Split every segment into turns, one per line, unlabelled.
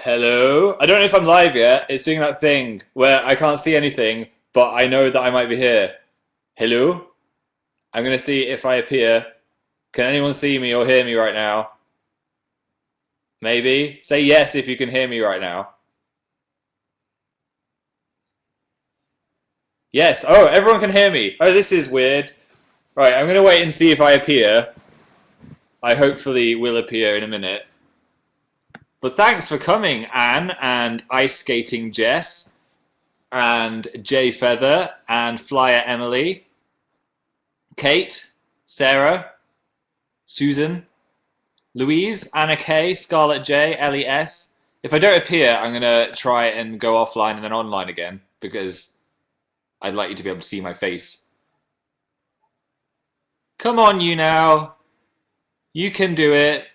Hello? I don't know if I'm live yet. It's doing that thing where I can't see anything, but I know that I might be here. Hello? I'm going to see if I appear. Can anyone see me or hear me right now? Maybe? Say yes if you can hear me right now. Yes. Oh, everyone can hear me. Oh, this is weird. Right, I'm going to wait and see if I appear. I hopefully will appear in a minute. But thanks for coming, Anne, and Ice Skating Jess, and Jay Feather, and Flyer Emily, Kate, Sarah, Susan, Louise, Anna K, Scarlett J, Ellie S. If I don't appear, I'm going to try and go offline and then online again, because I'd like you to be able to see my face. Come on, you now. You can do it.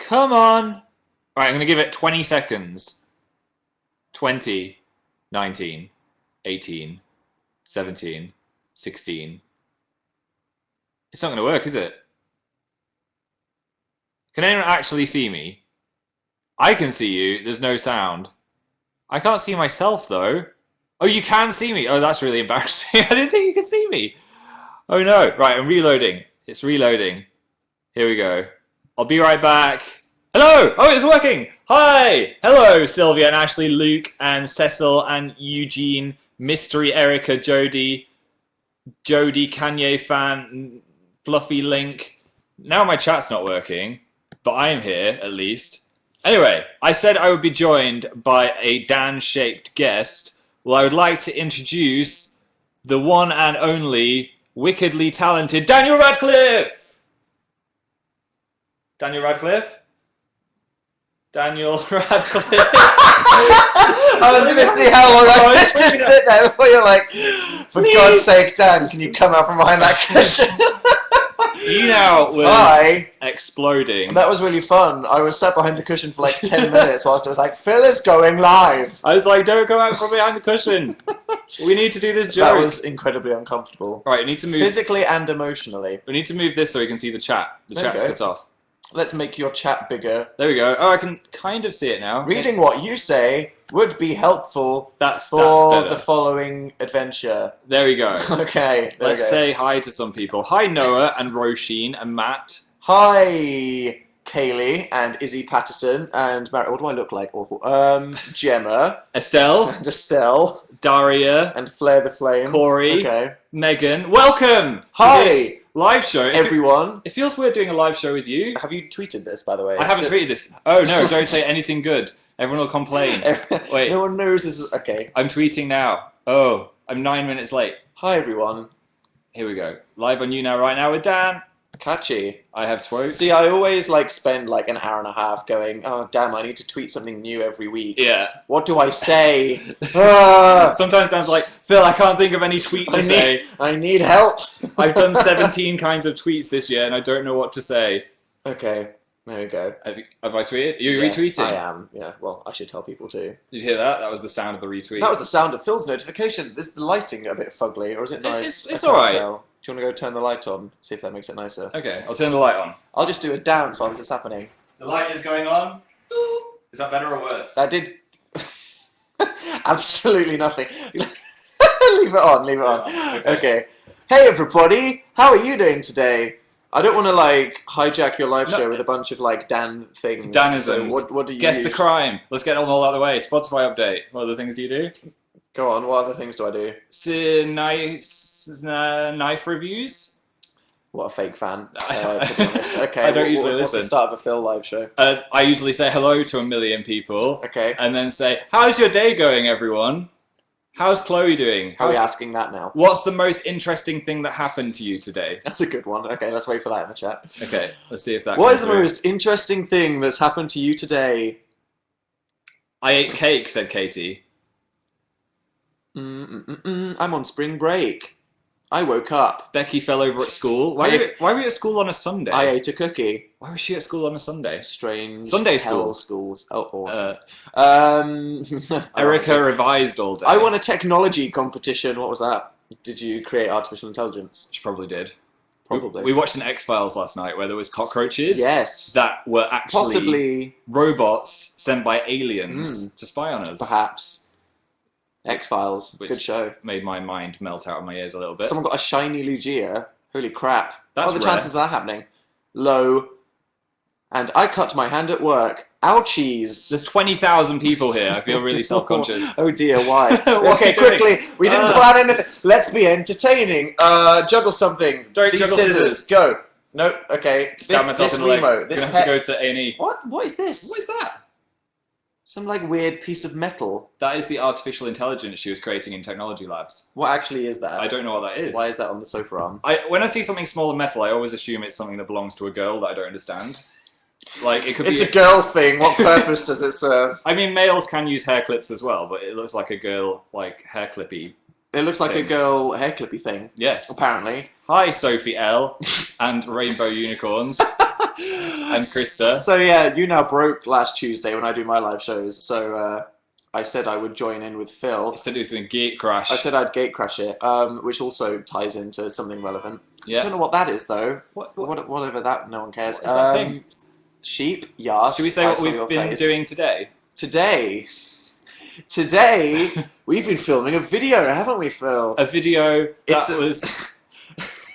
Come on. All right, I'm going to give it 20 seconds. 20, 19, 18, 17, 16. It's not going to work, is it? Can anyone actually see me? I can see you. There's no sound. I can't see myself, though. Oh, you can see me. Oh, that's really embarrassing. I didn't think you could see me. Oh, no. Right, I'm reloading. It's reloading. Here we go. I'll be right back. Hello! Oh, it's working! Hi! Hello, Sylvia and Ashley, Luke and Cecil and Eugene, Mystery Erica, Jody, Kanye Fan, Fluffy Link. Now my chat's not working, but I'm here, at least. Anyway, I said I would be joined by a Dan-shaped guest. Well, I would like to introduce the one and only wickedly talented Daniel Radcliffe! Daniel Radcliffe? Daniel Radcliffe.
I was going to see how long I could just sit there before you're like, for God's sake, Dan, can you come out from behind that cushion?
You now was exploding.
That was really fun. I was sat behind the cushion for like 10 minutes whilst I was like, Phil is going live.
I was like, don't go out from behind the cushion. We need to do this joke.
That was incredibly uncomfortable.
Right, we need to move...
Physically and emotionally.
We need to move this so we can see the chat. The chat's cut off.
Let's make your chat bigger.
There we go. Oh, I can kind of see it now.
Reading what you say would be helpful
that's
for the following adventure.
There we go.
Okay.
Let's say hi to some people. Hi, Noah and Roisin and Matt.
Hi, Kaylee and Izzy Patterson and Mary. What do I look like? Awful. Gemma.
Estelle.
And Estelle.
Daria.
And Flare the Flame.
Corey.
Okay.
Megan. Welcome
Hi.
to this live show.
Everyone.
It feels weird doing a live show with you.
Have you tweeted this, by the way?
I haven't tweeted this. Oh, no, don't say anything good. Everyone will complain. Wait.
No one knows this is... Okay.
I'm tweeting now. Oh, I'm 9 minutes late.
Hi, everyone.
Here we go. Live on You Now Right Now with Dan.
Catchy.
I have twotes.
See, I always spend an hour and a half going, oh damn, I need to tweet something new every week.
Yeah.
What do I say?
Sometimes Dan's like, Phil, I can't think of any tweet to say.
I need help.
I've done 17 kinds of tweets this year and I don't know what to say.
Okay, there we go.
Have I tweeted? You're retweeting?
I am, yeah. Well, I should tell people too.
Did you hear that? That was the sound of the retweet.
That was the sound of Phil's notification. Is the lighting a bit fugly, or is it nice?
It's alright.
Do you want to go turn the light on? See if that makes it nicer.
Okay, I'll turn the light on.
I'll just do a dance while this is happening.
The light is going on. Is that better or worse?
That did absolutely nothing. Leave it on, leave it on. Okay. Hey everybody, how are you doing today? I don't want to hijack your live show with a bunch of Dan things.
Danisms.
So what do you
Guess the crime. Let's get them all out of the way. Spotify update. What other things do you do?
Go on, what other things do I do?
Knife reviews.
What a fake fan, to be honest. Okay,
I don't usually
what's
listen.
the start of a Phil live show?
I usually say hello to 1 million people.
Okay.
And then say, how's your day going, everyone? How's Chloe doing?
Are we asking that now?
What's the most interesting thing that happened to you today?
That's a good one. Okay, let's wait for that in the chat.
Okay, let's see if that
What is the
through.
most interesting thing that's happened to you today?
I ate cake, said Katie.
I'm on spring break. I woke up.
Becky fell over at school. Why were you at school on a Sunday?
I ate a cookie.
Why was she at school on a Sunday?
Strange.
Sunday
hell
school.
schools. Oh, awesome.
Erica revised all day.
I won a technology competition. What was that? Did you create artificial intelligence?
She probably did.
Probably.
We watched an X-Files last night where there was cockroaches
Yes.
that were actually
Possibly,
robots sent by aliens to spy on us.
perhaps. X-Files.
Which
Good show.
made my mind melt out of my ears a little bit.
Someone got a shiny Lugia. Holy crap.
That's
what are the
rare.
chances of that happening? Low. And I cut my hand at work. Ouchies.
There's 20,000 people here. I feel really self-conscious.
Oh dear, why?
What
Okay,
are you doing?
quickly. We didn't plan anything. Let's be entertaining. Juggle something.
Don't
These
juggle scissors.
Go. No, okay.
Stab myself in the leg.
Wiimote,
Gonna have to go to A&E.
What is this?
What is that?
Some like weird piece of metal.
That is the artificial intelligence she was creating in technology labs.
What actually is that?
I don't know what that is.
Why is that on the sofa arm?
When I see something small and metal, I always assume it's something that belongs to a girl that I don't understand. Like it could
It's
be
a girl thing. What purpose does it serve?
I mean, males can use hair clips as well, but it looks like a girl, like, hair clippy.
It looks like a
Thing.
girl hair clippy thing.
Yes.
Apparently.
Hi, Sophie L. and Rainbow Unicorns. And Krista.
So yeah, you now broke last Tuesday when I do my live shows. So I said I would join in with Phil.
He said he was going to gate crash.
I said I'd gate crash it, which also ties into something relevant.
Yeah.
I don't know what that is though.
What?
Whatever that, no one cares.
What is that thing?
Sheep, yes.
Should we say
I
what
saw your
we've been
face.
doing today?
Today, we've been filming a video, haven't we, Phil?
A video that was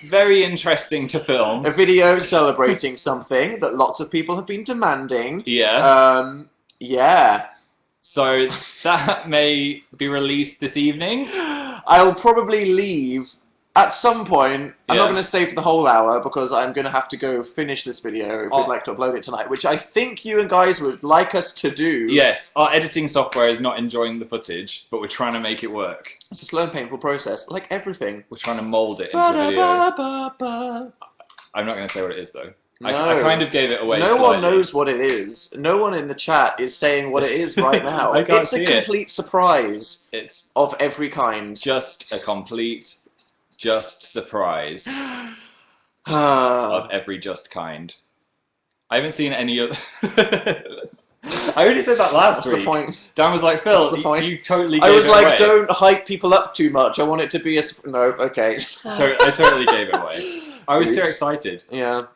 very interesting to film.
A video celebrating something that lots of people have been demanding.
Yeah.
Yeah.
So that may be released this evening.
I'll probably leave at some point. I'm not
Yeah.
going to stay for the whole hour because I'm going to have to go finish this video if
Oh.
we'd like to upload it tonight, which I think you and guys would like us to do.
Yes, our editing software is not enjoying the footage, but we're trying to make it work.
It's a slow and painful process, like everything.
We're trying to mould it into a video.
Ba-da-ba-ba-ba.
I'm not going to say what it is, though.
No.
I kind of gave it away
No
slightly.
one knows what it is. No one in the chat is saying what it is right now.
I can't
It's
see
a
it.
complete surprise
It's
of every kind.
just a complete, just surprise
Ah.
of every just kind. I haven't seen any other... I already said that last
What's
week.
the point?
Dan was like, Phil,
What's the point?
you totally gave
I was
it
like,
away.
don't hype people up too much. I want it to be a... No, okay.
I totally gave it away. I was too
Oops.
excited.
Yeah.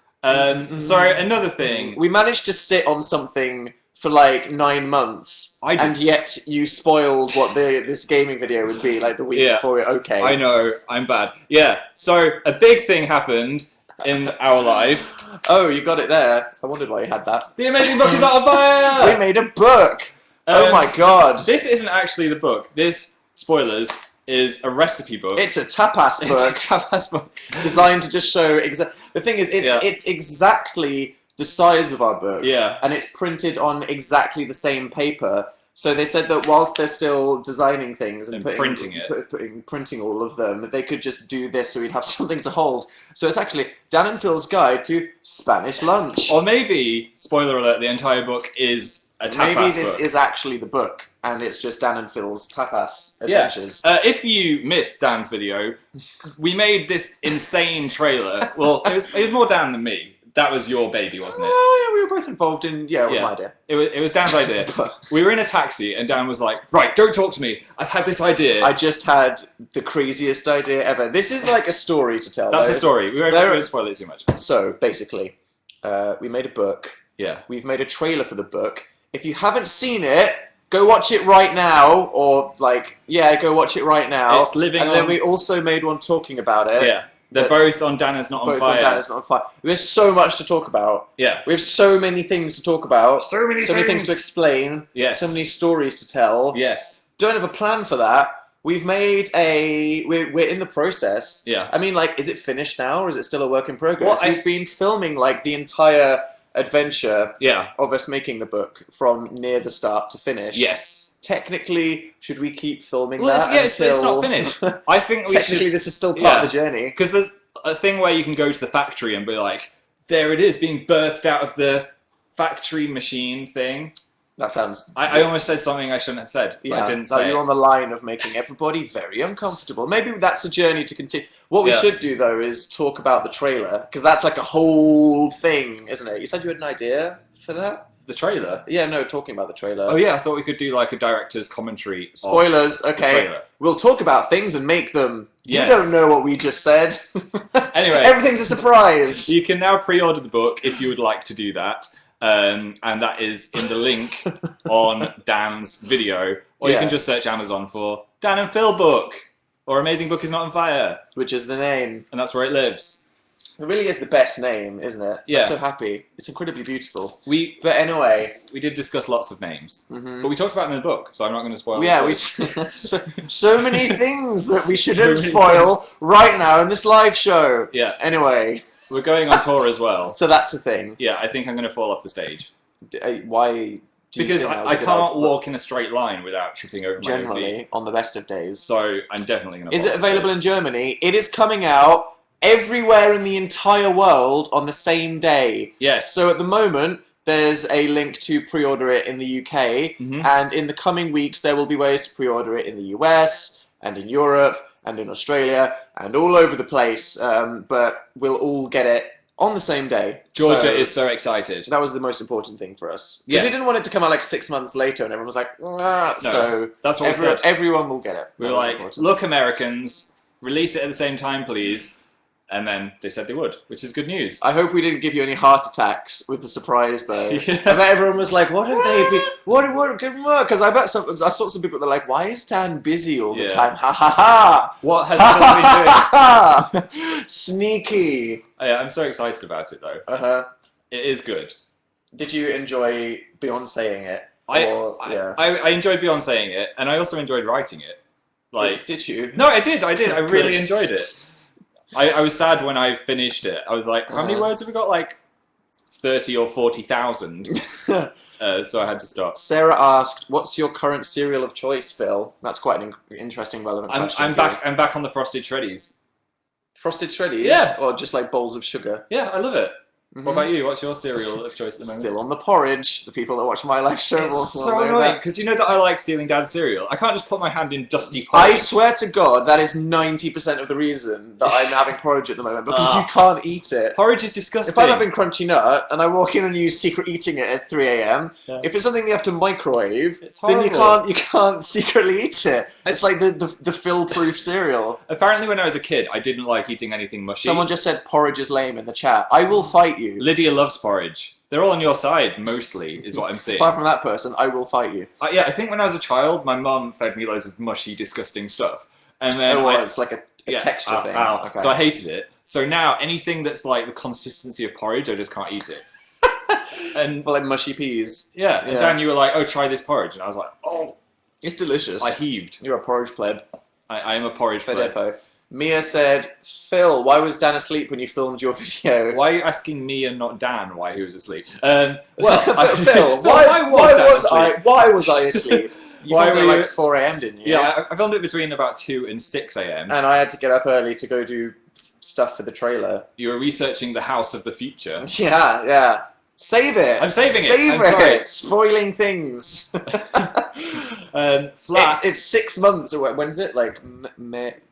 So another thing.
We managed to sit on something for like 9 months,
I did-
and yet you spoiled what this gaming video would be like the week
Yeah.
before it. Okay.
I know, I'm bad. Yeah, so a big thing happened in our life.
Oh, you got it there. I wondered why you had that.
The Amazing Book is on
We
fire!
made a book. Oh
Um,
my god.
This isn't actually the book. This, spoilers, is a recipe book.
It's a tapas book
It's a tapas book.
designed to just show The thing is,
Yeah.
it's exactly the size of our book.
Yeah.
And it's printed on exactly the same paper. So they said that whilst they're still designing things and
And printing it.
printing all of them, they could just do this so we'd have something to hold. So it's actually Dan and Phil's Guide to Spanish Lunch.
Or maybe, spoiler alert, the entire book is a tapas
Maybe this
book.
is actually the book, and it's just Dan and Phil's tapas
Yeah.
adventures.
If you missed Dan's video, we made this insane trailer. Well, it was more Dan than me. That was your baby, wasn't it?
Oh, yeah, we were both involved in, it was
Yeah.
my idea.
It was Dan's idea. We were in a taxi, and Dan was like, "Right, don't talk to me. I've had this idea."
I just had the craziest idea ever. This is like a story to tell.
That's
though.
a story. We won't spoil it too much.
So, basically, we made a book.
Yeah.
We've made a trailer for the book. If you haven't seen it, go watch it right now. Or, go watch it right now.
It's living
And then
on-
we also made one talking about it.
Yeah. They're
But-
both on Dan is Not on
Both
Fire.
on Dan is Not on Fire. There's so much to talk about.
Yeah.
We have so many things to talk about.
So many
things
things.
to explain.
Yes.
So many stories to tell.
Yes.
Don't have a plan for that. We've made we're in the process.
Yeah.
I mean, is it finished now, or is it still a work in progress?
Well,
We've been filming, the entire adventure
Yeah.
of us making the book from near the start to finish.
Yes.
Technically, should we keep filming
Well,
that
it's
until...
not finished. I think we
Technically,
should...
this is still part
Yeah.
of the journey.
Because there's a thing where you can go to the factory and be like, there it is, being birthed out of the factory machine thing.
That sounds...
I almost said something I shouldn't have said, but
Yeah,
I didn't
that
say
you're
it.
on the line of making everybody very uncomfortable. Maybe that's a journey to continue. What we
Yeah.
should do, though, is talk about the trailer, because that's like a whole thing, isn't it? You said you had an idea for that?
The trailer?
Yeah, no, talking about the trailer.
Oh yeah, I thought we could do like a director's commentary.
Spoilers,
of
okay.
The trailer.
We'll talk about things and make them.
Yes.
You don't know what we just said.
Anyway.
Everything's a surprise.
You can now pre-order the book if you would like to do that. And that is in the link on Dan's video. Or you can just search Amazon for Dan and Phil book. Or Amazing Book is Not on Fire.
Which is the name.
And that's where it lives.
It really is the best name, isn't it?
Yeah.
I'm so happy. It's incredibly beautiful.
But
anyway.
We did discuss lots of names.
Mm-hmm.
But we talked about them in the book, so I'm not going to spoil
so many things that we shouldn't spoil right now in this live show.
Yeah.
Anyway.
We're going on tour as well.
So that's a thing.
Yeah, I think I'm going to fall off the stage.
Why?
Because I can't walk in a straight line without tripping over my own feet.
Generally, on the best of days.
So I'm definitely going to.
Is it available in Germany? It is coming out everywhere in the entire world on the same day.
Yes.
So at the moment, there's a link to pre-order it in the UK, and in the coming weeks, there will be ways to pre-order it in the US and in Europe and in Australia and all over the place. But we'll all get it on the same day.
Georgia is so excited.
That was the most important thing for us.
Yeah.
Because we didn't want it to come out like 6 months later and everyone was like, ah.
No,
so
that's what we said.
Everyone will get it.
We were like, look, Americans, release it at the same time, please. And then they said they would, which is good news.
I hope we didn't give you any heart attacks with the surprise, though.
Yeah.
I bet everyone was like, what have they been... What good work? Because I saw some people that were like, why is Dan busy all the time? Ha ha ha!
What has Phil been doing?
Sneaky!
Oh, yeah, I'm so excited about it, though.
Uh-huh.
It is good.
Did you enjoy Beyonceing it?
I enjoyed Beyonceing it, and I also enjoyed writing it. Like,
Did you?
No, I did. I really enjoyed it. I was sad when I finished it. I was like, how many words have we got? Like 30 or 40,000. So I had to stop.
Sarah asked, what's your current cereal of choice, Phil? That's quite an interesting, relevant question.
I'm back on the Frosted Shreddies.
Frosted Shreddies?
Yeah.
Or just like bowls of sugar?
Yeah, I love it. What about you? What's your cereal of choice at the moment?
Still on the porridge. The people that watch my live show will
so annoying, because you know that I like stealing Dad's cereal. I can't just put my hand in dusty porridge.
I swear to God, that is 90% of the reason that I'm having porridge at the moment, because you can't eat it.
Porridge is disgusting.
If I'm having Crunchy Nut, and I walk in and you secret eating it at 3 a.m, if it's something you have to microwave, then you can't secretly eat it. It's like the Phil-proof cereal.
Apparently when I was a kid, I didn't like eating anything mushy.
Someone just said porridge is lame in the chat. I will fight you.
Lydia loves porridge. They're all on your side, mostly, is what I'm seeing.
Apart from that person, I will fight you.
Yeah, I think when I was a child, my mum fed me loads of mushy, disgusting stuff. And then
it's like a texture thing. Okay.
So I hated it. So now, anything that's like the consistency of porridge, I just can't eat it. And
like mushy peas.
Yeah, and Dan, you were like, oh, try this porridge. And I was like, oh.
It's delicious.
I heaved.
You're a porridge pleb.
I am a porridge pleb.
Mia said, Phil, why was Dan asleep when you filmed your video?
Why are you asking me and not Dan why he was asleep?
Phil, why was I asleep? You filmed it like 4 a.m, didn't you?
Yeah, I filmed it between about 2 and 6 a.m.
And I had to get up early to go do stuff for the trailer.
You were researching the house of the future.
Yeah. Save it.
I'm saving it.
Save it. Spoiling things.
Flat.
It's 6 months away. When is it? Like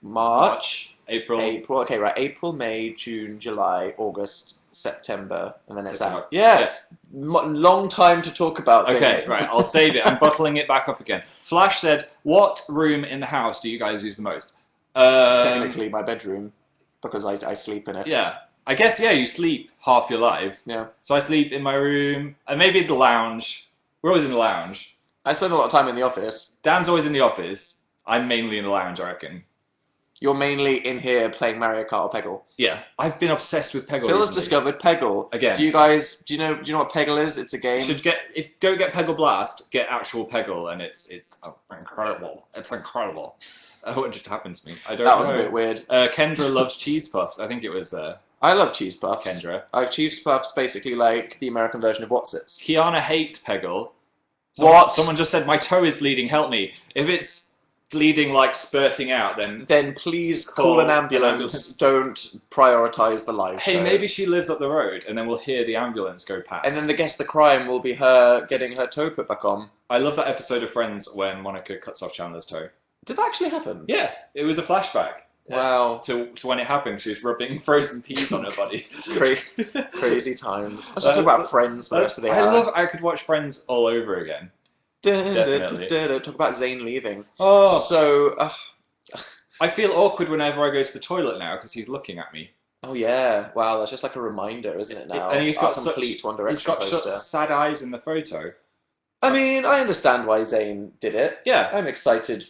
March?
April.
Okay, right. April, May, June, July, August, September, and then it's out.
Yes.
Long time to talk about things.
Okay, right. I'll save it. I'm bottling it back up again. Flash said, what room in the house do you guys use the most?
Technically my bedroom, because I sleep in it.
Yeah. I guess, you sleep half your life.
Yeah.
So I sleep in my room, and maybe the lounge. We're always in the lounge.
I spend a lot of time in the office.
Dan's always in the office. I'm mainly in the lounge, I reckon.
You're mainly in here playing Mario Kart or Peggle.
Yeah. I've been obsessed with Peggle
Phil has discovered Peggle.
Again.
Do you know what Peggle is? It's a game.
Don't get Peggle Blast, get actual Peggle, and it's incredible. It's incredible. What just happened to me? I don't know.
That was a bit weird.
Kendra loves cheese puffs. I think it was...
I love cheese puffs.
Kendra.
Cheese puffs basically like the American version of What's-Its.
Kiana hates Peggle.
What?
Someone just said, my toe is bleeding, help me. If it's bleeding like spurting out, then
please call an ambulance. Don't prioritise the live show.
Hey, maybe she lives up the road, and then we'll hear the ambulance go past.
And then the guess the crime will be her getting her toe put back on.
I love that episode of Friends when Monica cuts off Chandler's toe.
Did that actually happen?
Yeah, it was a flashback.
Wow.
To when it happened, she was rubbing frozen peas on her body.
Crazy times. I should talk about Friends for the rest of the hour.
I could watch Friends all over again. Definitely.
Talk about Zayn leaving.
Oh,
So,
I feel awkward whenever I go to the toilet now because he's looking at me.
oh yeah, wow, that's just like a reminder, isn't it now?
And he's got
Our complete One
he's
Direction
got
poster.
such sad eyes in the photo.
I mean, I understand why Zayn did it.
Yeah,
I'm excited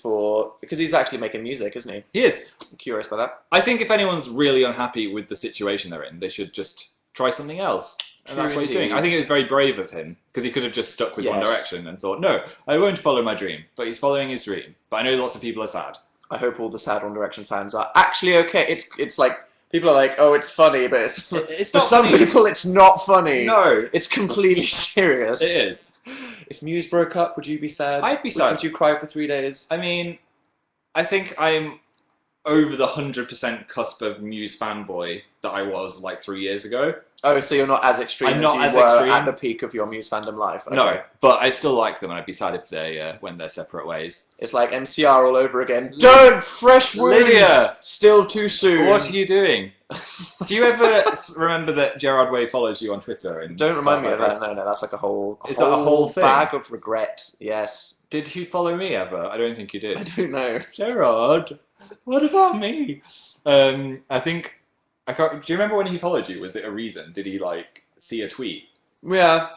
because he's actually making music, isn't he?
he is.
I'm curious about that.
I think if anyone's really unhappy with the situation they're in, they should just try something else. And
True
that's what he's doing.
indeed.
I think it was very brave of him because he could have just stuck with One
Yes.
Direction and thought, no, I won't follow my dream. But he's following his dream. But I know lots of people are sad.
I hope all the sad One Direction fans are actually okay. It's like people are like, oh, it's funny, but it's
It's
for
not
some
funny.
people it's not funny.
No,
It's completely serious.
it is.
If Muse broke up, would you be sad?
I'd be sad.
Would you cry for 3 days?
I mean, I think I'm over the 100% cusp of Muse fanboy that I was like 3 years ago.
Oh, so you're not as extreme
I'm
as
not
you
as
were
extreme.
at the peak of your Muse fandom life. Okay.
No, but I still like them and I'd be sad if they went their separate ways.
It's like MCR all over again. Don't! Fresh wounds!
Lydia!
Still too soon.
What are you doing? Do you ever remember that Gerard Way follows you on Twitter? And
Don't remind me of
felt
that. No, that's like a whole,
Is that a whole thing?
bag of regret. Yes.
Did he follow me ever? I don't think he
I
did.
don't know.
Gerard, what about me? I think I can't. Do you remember when he followed you? Was it a reason? Did he like see a tweet?
Yeah.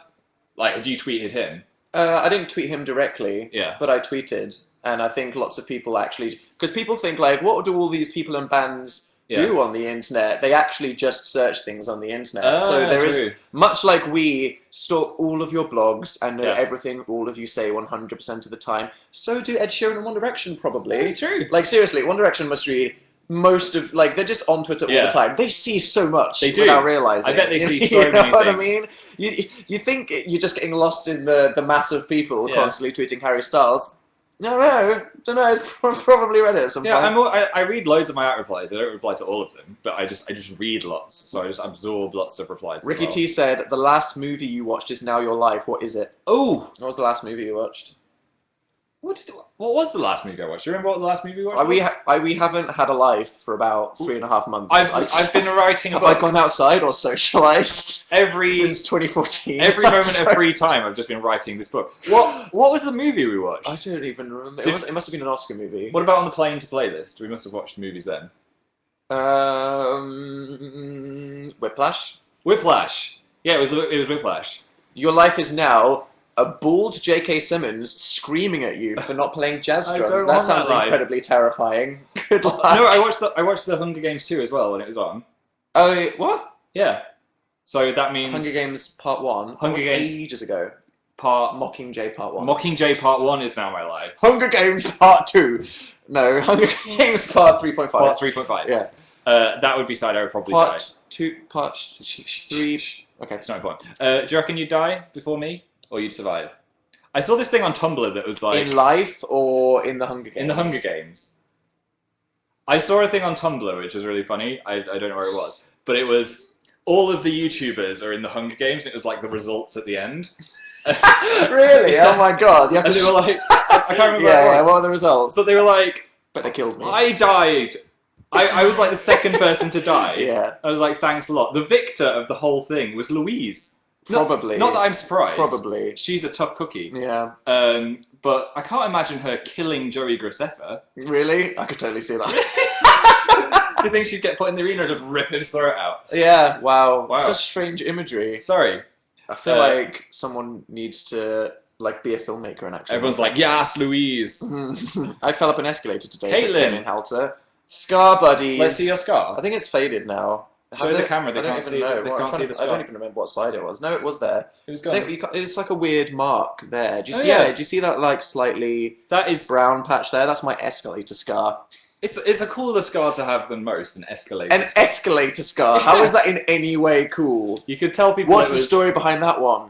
Like, had you tweeted him?
I didn't tweet him directly.
Yeah.
But I tweeted. And I think lots of people actually... Because people think, like, what do all these people and bands do on the internet? They actually just search things on the internet. So there is... Much like we stalk all of your blogs and know everything all of you say 100% of the time, so do Ed Sheeran and One Direction, probably.
Very true.
Like, seriously, One Direction must read most of... Like, they're just on Twitter all the time. They see so much
They do.
without realising.
I bet they see so
you know
many
what
things.
I mean? You think you're just getting lost in the mass of people constantly tweeting Harry Styles. No, don't know. It's probably read it at some
Yeah,
point.
I read loads of my out replies. I don't reply to all of them, but I just read lots, so I just absorb lots of replies. as
Ricky
well.
T said, the last movie you watched is Now Your Life. What is it?
Oh,
What was the last movie you watched?
what was the last movie I watched? Do you remember what the last movie we watched? Was?
We haven't had a life for about 3.5 months.
I've been writing a
Have I
book
gone outside or socialised
every
since 2014?
every moment of free time. I've just been writing this book. What was the movie we watched?
I don't even remember.
Did-
It must have been an Oscar movie.
What about on the plane to playlist? We must have watched movies then.
Whiplash.
Whiplash. Yeah, it was Whiplash.
Your life is now a bald J.K. Simmons screaming at you for not playing jazz
I
drums.
don't
That
want
sounds
that life.
incredibly terrifying. Good luck.
No, I watched the Hunger Games 2 as well when it was on.
Oh, wait, what?
Yeah. So that means
Hunger Games Part 1.
Hunger
That was
Games.
ages ago.
Part
Mockingjay Part 1.
Mockingjay Part 1 is now my life.
Hunger Games Part 2. No, Hunger Games Part 3.5.
Part 3.5.
Yeah.
That would be sad. I would probably die.
Part 2, Part 3. Okay.
It's not important. Do you reckon you'd die before me, or you'd survive? I saw this thing on Tumblr that was like
In life or in the Hunger Games?
in the Hunger Games. I saw a thing on Tumblr which was really funny. I don't know where it was, but it was all of the YouTubers are in the Hunger Games, and it was like the results at the end.
Really? Oh my god. You have
And
to
they were like, I can't remember.
yeah,
what it was.
what are the results?
But they were like,
But they killed me.
I died. I was like the second person to die.
Yeah.
I was like, thanks a lot. The victor of the whole thing was Louise.
Probably.
Not that I'm surprised.
Probably.
She's a tough cookie.
Yeah.
But I can't imagine her killing Joey Graceffa.
Really? I could totally see that.
Do you think she'd get put in the arena and just rip his throat out?
Yeah, wow.
Wow.
Such strange imagery.
Sorry.
I feel like someone needs to like be a filmmaker and actually.
Everyone's like, yes, Louise.
I fell up an escalator today. So it
Caitlin.
came in Halter. Scar buddies.
Let's see your scar.
I think it's faded now.
Show
Has
the
it?
camera, they
I don't
can't
even
see-
know.
they
Well, I'm
can't
trying
see
to-
the
I don't
scar.
even remember what side it was. No, it was there.
It was
I
gone.
think it's like a weird mark there. Do you
Oh,
see,
yeah.
do you see that like slightly
That is...
brown patch there? That's my escalator scar.
It's a cooler scar to have than most, an escalator.
An escalator scar. How is that in any way cool?
You could tell people
What's
it
the
was...
story behind that one?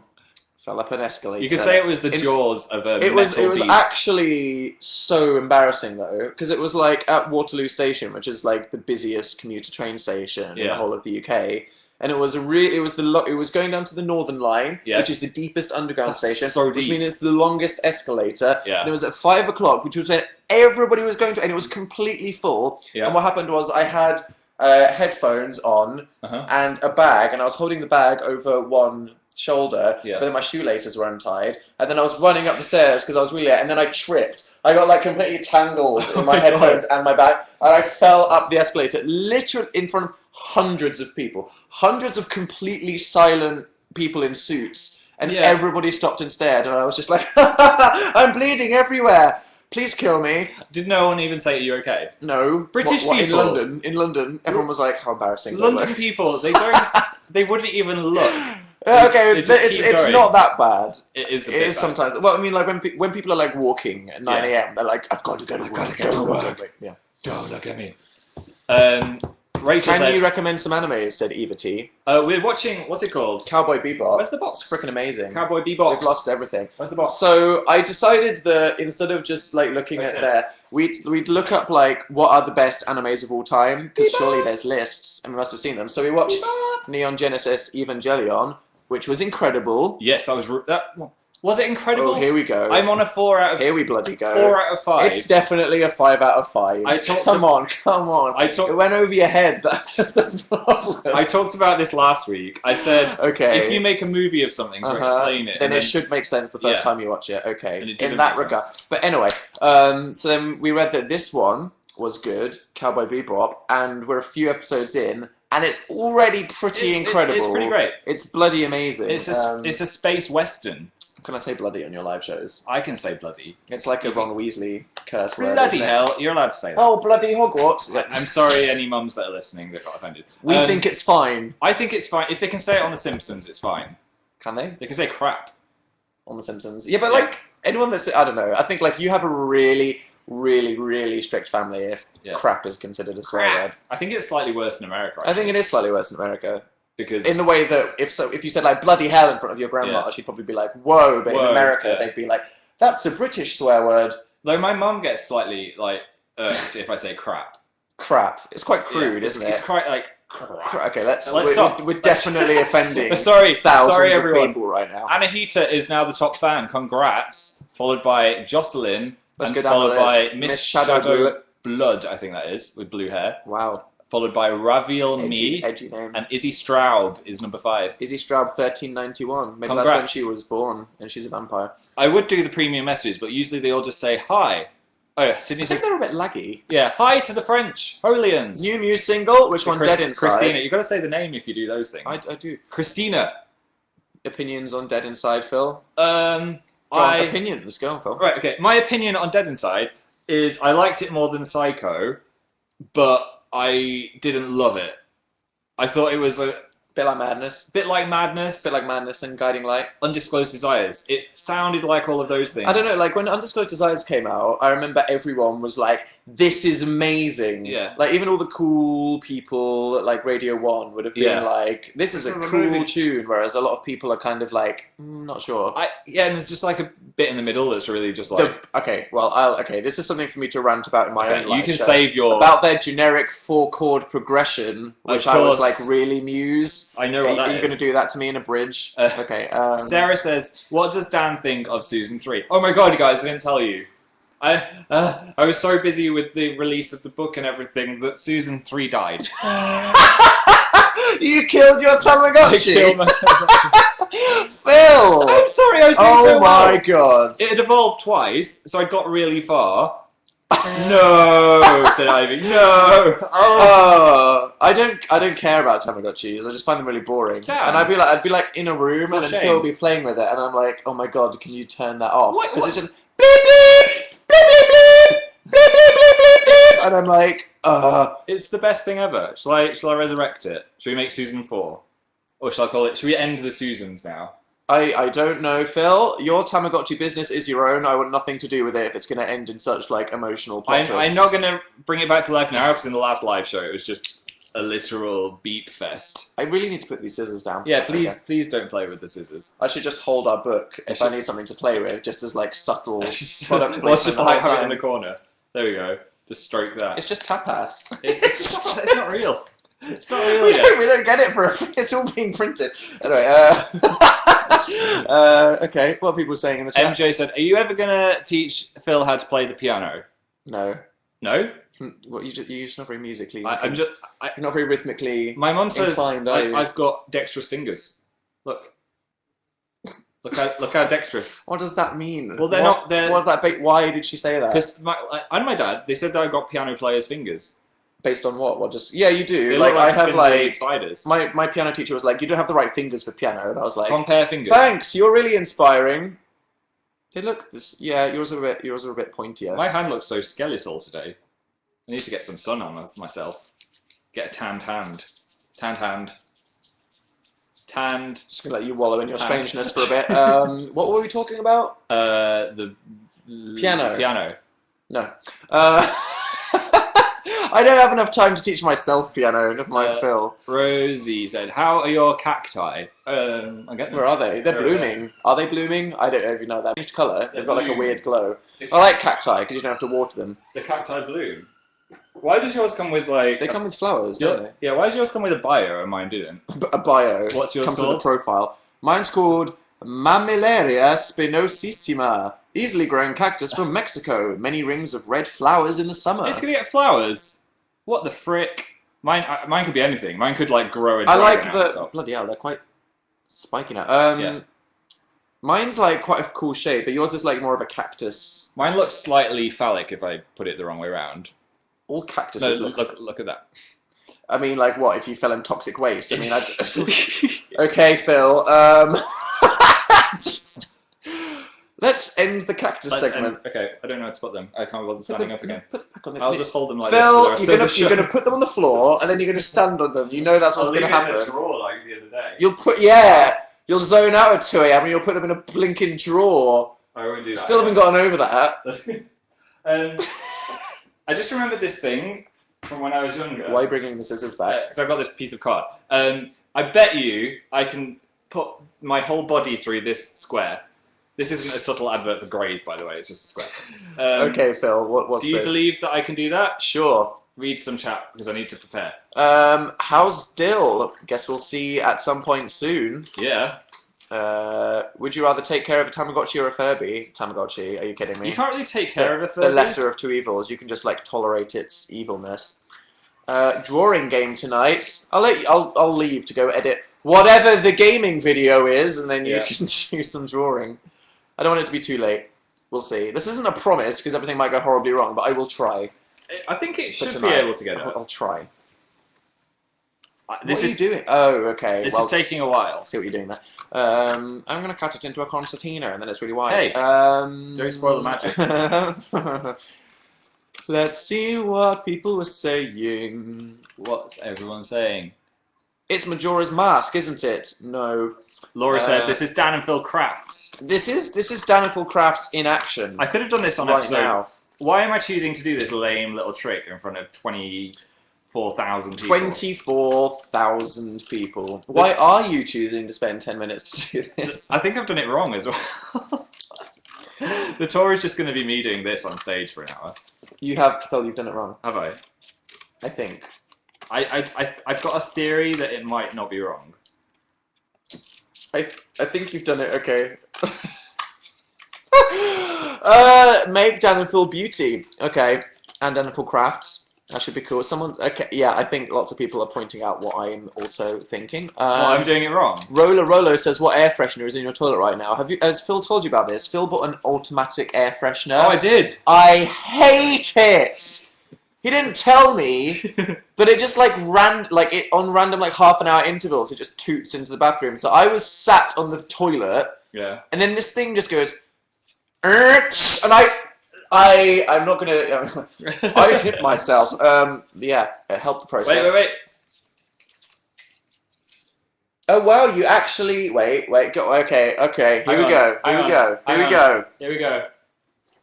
Fell up an escalator.
You could say it was the
In-
jaws of a
It
metal
was
beast.
actually so embarrassing though, because it was like at Waterloo Station, which is like the busiest commuter train station in the
Yeah.
whole of the UK, and it was going down to the Northern Line,
Yes.
which is the deepest underground
That's
station,
so
which
deep.
means it's the longest escalator.
Yeah.
And it was at 5 o'clock, which was when everybody was going to, and it was completely full.
Yeah.
And what happened was I had headphones on and a bag, and I was holding the bag over one shoulder, but then my shoelaces were untied, and then I was running up the stairs because I was really late, and then I tripped. I got like completely tangled in my headphones and my bag, and I fell up the escalator, literally in front of hundreds of people, hundreds of completely silent people in suits, and everybody stopped and stared, and I was just like, I'm bleeding everywhere. Please kill me.
Did no one even say, are you okay?
No.
British people.
In London, everyone was like, how embarrassing.
London people, they wouldn't even look.
Okay, it's not that bad.
It is a
bit
bad.
Sometimes. Well, I mean, like when people are like walking at 9 a.m, they're like, I've got to go to work. Yeah.
Don't look at me. Rachel
Can
said,
you recommend some animes? Said Eva T.
We're watching, what's it called?
Cowboy Bebop.
Where's the box?
It's freaking amazing.
Cowboy Bebop.
We've lost everything.
Where's the box?
So I decided that instead of just like looking at there, we'd look up like what are the best animes of all time, because surely there's lists and we must have seen them. So we watched Neon Genesis Evangelion, which was incredible.
Yes, that was. Was it incredible?
Oh, here we go.
I'm on a 4 out of.
Here we bloody go.
4 out of 5.
It's definitely a 5 out of 5. Come on. It went over your head. That's the problem.
I talked about this last week. I said,
okay,
if you make a movie of something to explain it,
then it should make sense the first time you watch it. Okay,
in
that regard. But anyway, so then we read that this one was good, Cowboy Bebop, and we're a few episodes in, and it's already pretty incredible.
It's pretty great.
It's bloody amazing.
It's a space western.
Can I say bloody on your live shows?
I can say bloody.
It's like a Ron Weasley curse word.
Bloody hell, you're allowed to say that.
Oh, bloody Hogwarts.
I'm sorry any mums that are listening that got offended.
We think it's fine.
I think it's fine. If they can say it on The Simpsons, it's fine.
Can they?
They can say crap.
On The Simpsons. Yeah, but like, anyone that's, I don't know, I think like you have a really, really, really strict family if crap is considered a swear word.
I think it's slightly worse in America.
I think it is slightly worse in America.
Because
in the way that if you said like bloody hell in front of your grandma, she'd probably be like, whoa, but in America they'd be like, that's a British swear word.
Though my mum gets slightly like irked if I say crap.
Crap. It's quite crude, isn't it?
It's quite like crap.
Okay, let's stop. We're definitely offending thousands of people right now.
Anahita is now the top fan. Congrats. Followed by Jocelyn.
Let's
and
go down
followed
the
by
list.
Miss Shadow Blood, I think that is, with blue hair.
Wow.
Followed by Raviel Me.
Edgy name.
And Izzy Straub is number 5.
Izzy Straub 1391. Maybe that's when she was born, and she's a vampire.
I would do the premium messages, but usually they all just say hi. Oh, Sydney says
they're a bit laggy.
Yeah, hi to the French Holians.
New Muse single. Which one? Dead Inside.
Christina, you got to say the name if you do those things.
I do.
Christina.
Opinions on Dead Inside, Phil? Opinions. Go on, Phil.
Right. Okay. My opinion on Dead Inside is I liked it more than Psycho, but I didn't love it. I thought it was a
bit like Madness.
Bit like Madness
and Guiding Light.
Undisclosed Desires. It sounded like all of those things.
I don't know, like when Undisclosed Desires came out, I remember everyone was like, this is amazing.
Yeah.
Like even all the cool people at like Radio 1 would have been like, this is a cool tune, whereas a lot of people are kind of like, not sure.
And there's just like a bit in the middle that's really just like...
this is something for me to rant about in my own life.
You can save your...
About their generic 4-chord progression, which I was like, really Muse.
I know what that is.
Are you going to do that to me in a bridge? Okay.
Sarah says, what does Dan think of Season 3? Oh my god, guys, I didn't tell you. I was so busy with the release of the book and everything that Season 3 died.
You killed your Tamagotchi?
I killed myself.
Phil!
I'm sorry, I was doing so well.
Oh my god.
It had evolved twice, so I got really far. No, said Ivy. No.
I don't care about Tamagotchis. I just find them really boring.
Damn.
And I'd be like in a room, and then Phil would be playing with it, and I'm like, oh my god, can you turn that off? Because it's just beep beep beep beep beep beep beep beep beep beep, and I'm like,
It's the best thing ever. Shall I resurrect it? Shall we make Season 4, or shall I call it? Shall we end the Susans now?
I don't know, Phil. Your Tamagotchi business is your own. I want nothing to do with it if it's going to end in such like emotional plot twists.
I'm not going to bring it back to life now because in the last live show it was just a literal beep fest.
I really need to put these scissors down.
Yeah, please don't play with the scissors.
I should just hold our book if I need something to play with, just as like subtle product placement.
Let's just like have it in the corner. There we go. Just stroke that.
It's just tapas.
It's not real. It's not real
we don't get it for it's all being printed. Anyway, okay, what are people saying in the chat?
MJ said, are you ever going to teach Phil how to play the piano?
No.
No,
What you're just not very musically.
I'm just.
You're not very rhythmically.
My mum says
inclined, are you?
I've got dexterous fingers. Look how dexterous.
What does that mean?
Well, they're not. They're
What's that? Why did she say that?
because and my dad. They said that I've got piano player's fingers.
Based on what? What? Just you do.
They
Like
look like
I have
spindly
like
spiders.
my piano teacher was like, you don't have the right fingers for piano, and I was like,
Compare fingers.
thanks, you're really inspiring. They look. Yeah, yours are a bit pointier.
My hand looks so skeletal today. I need to get some sun on myself. Get a tanned hand. Tanned hand. Tanned.
Just gonna let you wallow in your
Tanned.
strangeness for a bit. What were we talking about?
The
Piano.
Piano.
No. I don't have enough time to teach myself piano. Never mind, Phil.
Rosie said, "How are your cacti?" I get them.
Where are they? They're
They're
blooming. Are they blooming? I don't know if you know that. Changed colour. They've got like a
blooming.
weird glow.
The
I like cacti because you don't have to water them.
The cacti bloom. Why does yours come with like?
They come with flowers, don't they?
Yeah. Why does yours come with a bio and mine didn't?
A bio.
What's yours
comes
called?
with a profile. Mine's called Mammillaria spinosissima. Easily grown cactus from Mexico. Many rings of red flowers in the summer.
It's gonna get flowers. What the frick? Mine could be anything. Mine could like grow a
I
dragon
like
out
the
top.
bloody hell. They're quite spiky now.
Yeah.
Mine's like quite a cool shape, but yours is like more of a cactus.
Mine looks slightly phallic if I put it the wrong way around.
All
No,
cactuses
look at that.
I mean, like what if you fell in toxic waste? I mean, okay, Phil. Let's end the cactus segment.
Okay, I don't know how to put them. I can't bother standing up again.
Put them back on the
I'll just hold them like
Phil,
this.
you're gonna put them on the floor and then you're gonna stand on them. You know that's what's gonna happen.
drawer like the other day.
You'll zone out at 2 a.m. and you'll put them in a blinking drawer.
I won't do that.
Still haven't gotten over that.
I just remembered this thing from when I was younger.
Why are you bringing the scissors back?
Because I've got this piece of card. I bet you I can put my whole body through this square. This isn't a subtle advert for Grays, by the way. It's just a square.
Okay, Phil. What's
Do you
this?
believe that I can do that?
Sure.
Read some chat because I need to prepare.
How's Dill? Guess we'll see at some point soon.
Yeah.
Would you rather take care of a Tamagotchi or a Furby? Tamagotchi, are you kidding me?
You can't really take care of a Furby.
The lesser of two evils. You can just like tolerate its evilness. Drawing game tonight. I'll leave to go edit whatever the gaming video is, and then you can do some drawing. I don't want it to be too late. We'll see. This isn't a promise because everything might go horribly wrong, but I will try.
I think it should be
tonight.
able to get it.
I'll try.
This
what are
is
you doing? Oh, okay.
This
well,
is taking a while.
I see what you're doing there. I'm going to cut it into a concertina, and then it's really wide.
Hey, don't spoil the
magic. Let's see what people are saying.
What's everyone saying?
It's Majora's Mask, isn't it? No.
Laura said, "This is Dan and Phil Crafts."
This is Dan and Phil Crafts in action.
I could have done this on
right
episode.
now.
Why am I choosing to do this lame little trick in front of 24,000 people?
24,000 people. Why are you choosing to spend 10 minutes to do this?
I think I've done it wrong as well. The tour is just going to be me doing this on stage for an hour.
You have, Phil, you've done it wrong.
Have I?
I think.
I've got a theory that it might not be wrong.
I think you've done it, okay. Make Dan and Phil beauty. Okay. And Dan and Phil crafts. That should be cool. Okay, yeah, I think lots of people are pointing out what I'm also thinking.
I'm doing it wrong.
Rolo says, what air freshener is in your toilet right now? Has Phil told you about this? Phil bought an automatic air freshener.
Oh, I did.
I hate it! He didn't tell me, but it just like on random like half an hour intervals, it just toots into the bathroom. So I was sat on the toilet,
yeah,
and then this thing just goes, and I'm not gonna, I hit myself. Yeah, it helped the process.
Wait.
Oh wow, you actually wait, go. Okay. Here we go.
Here we go.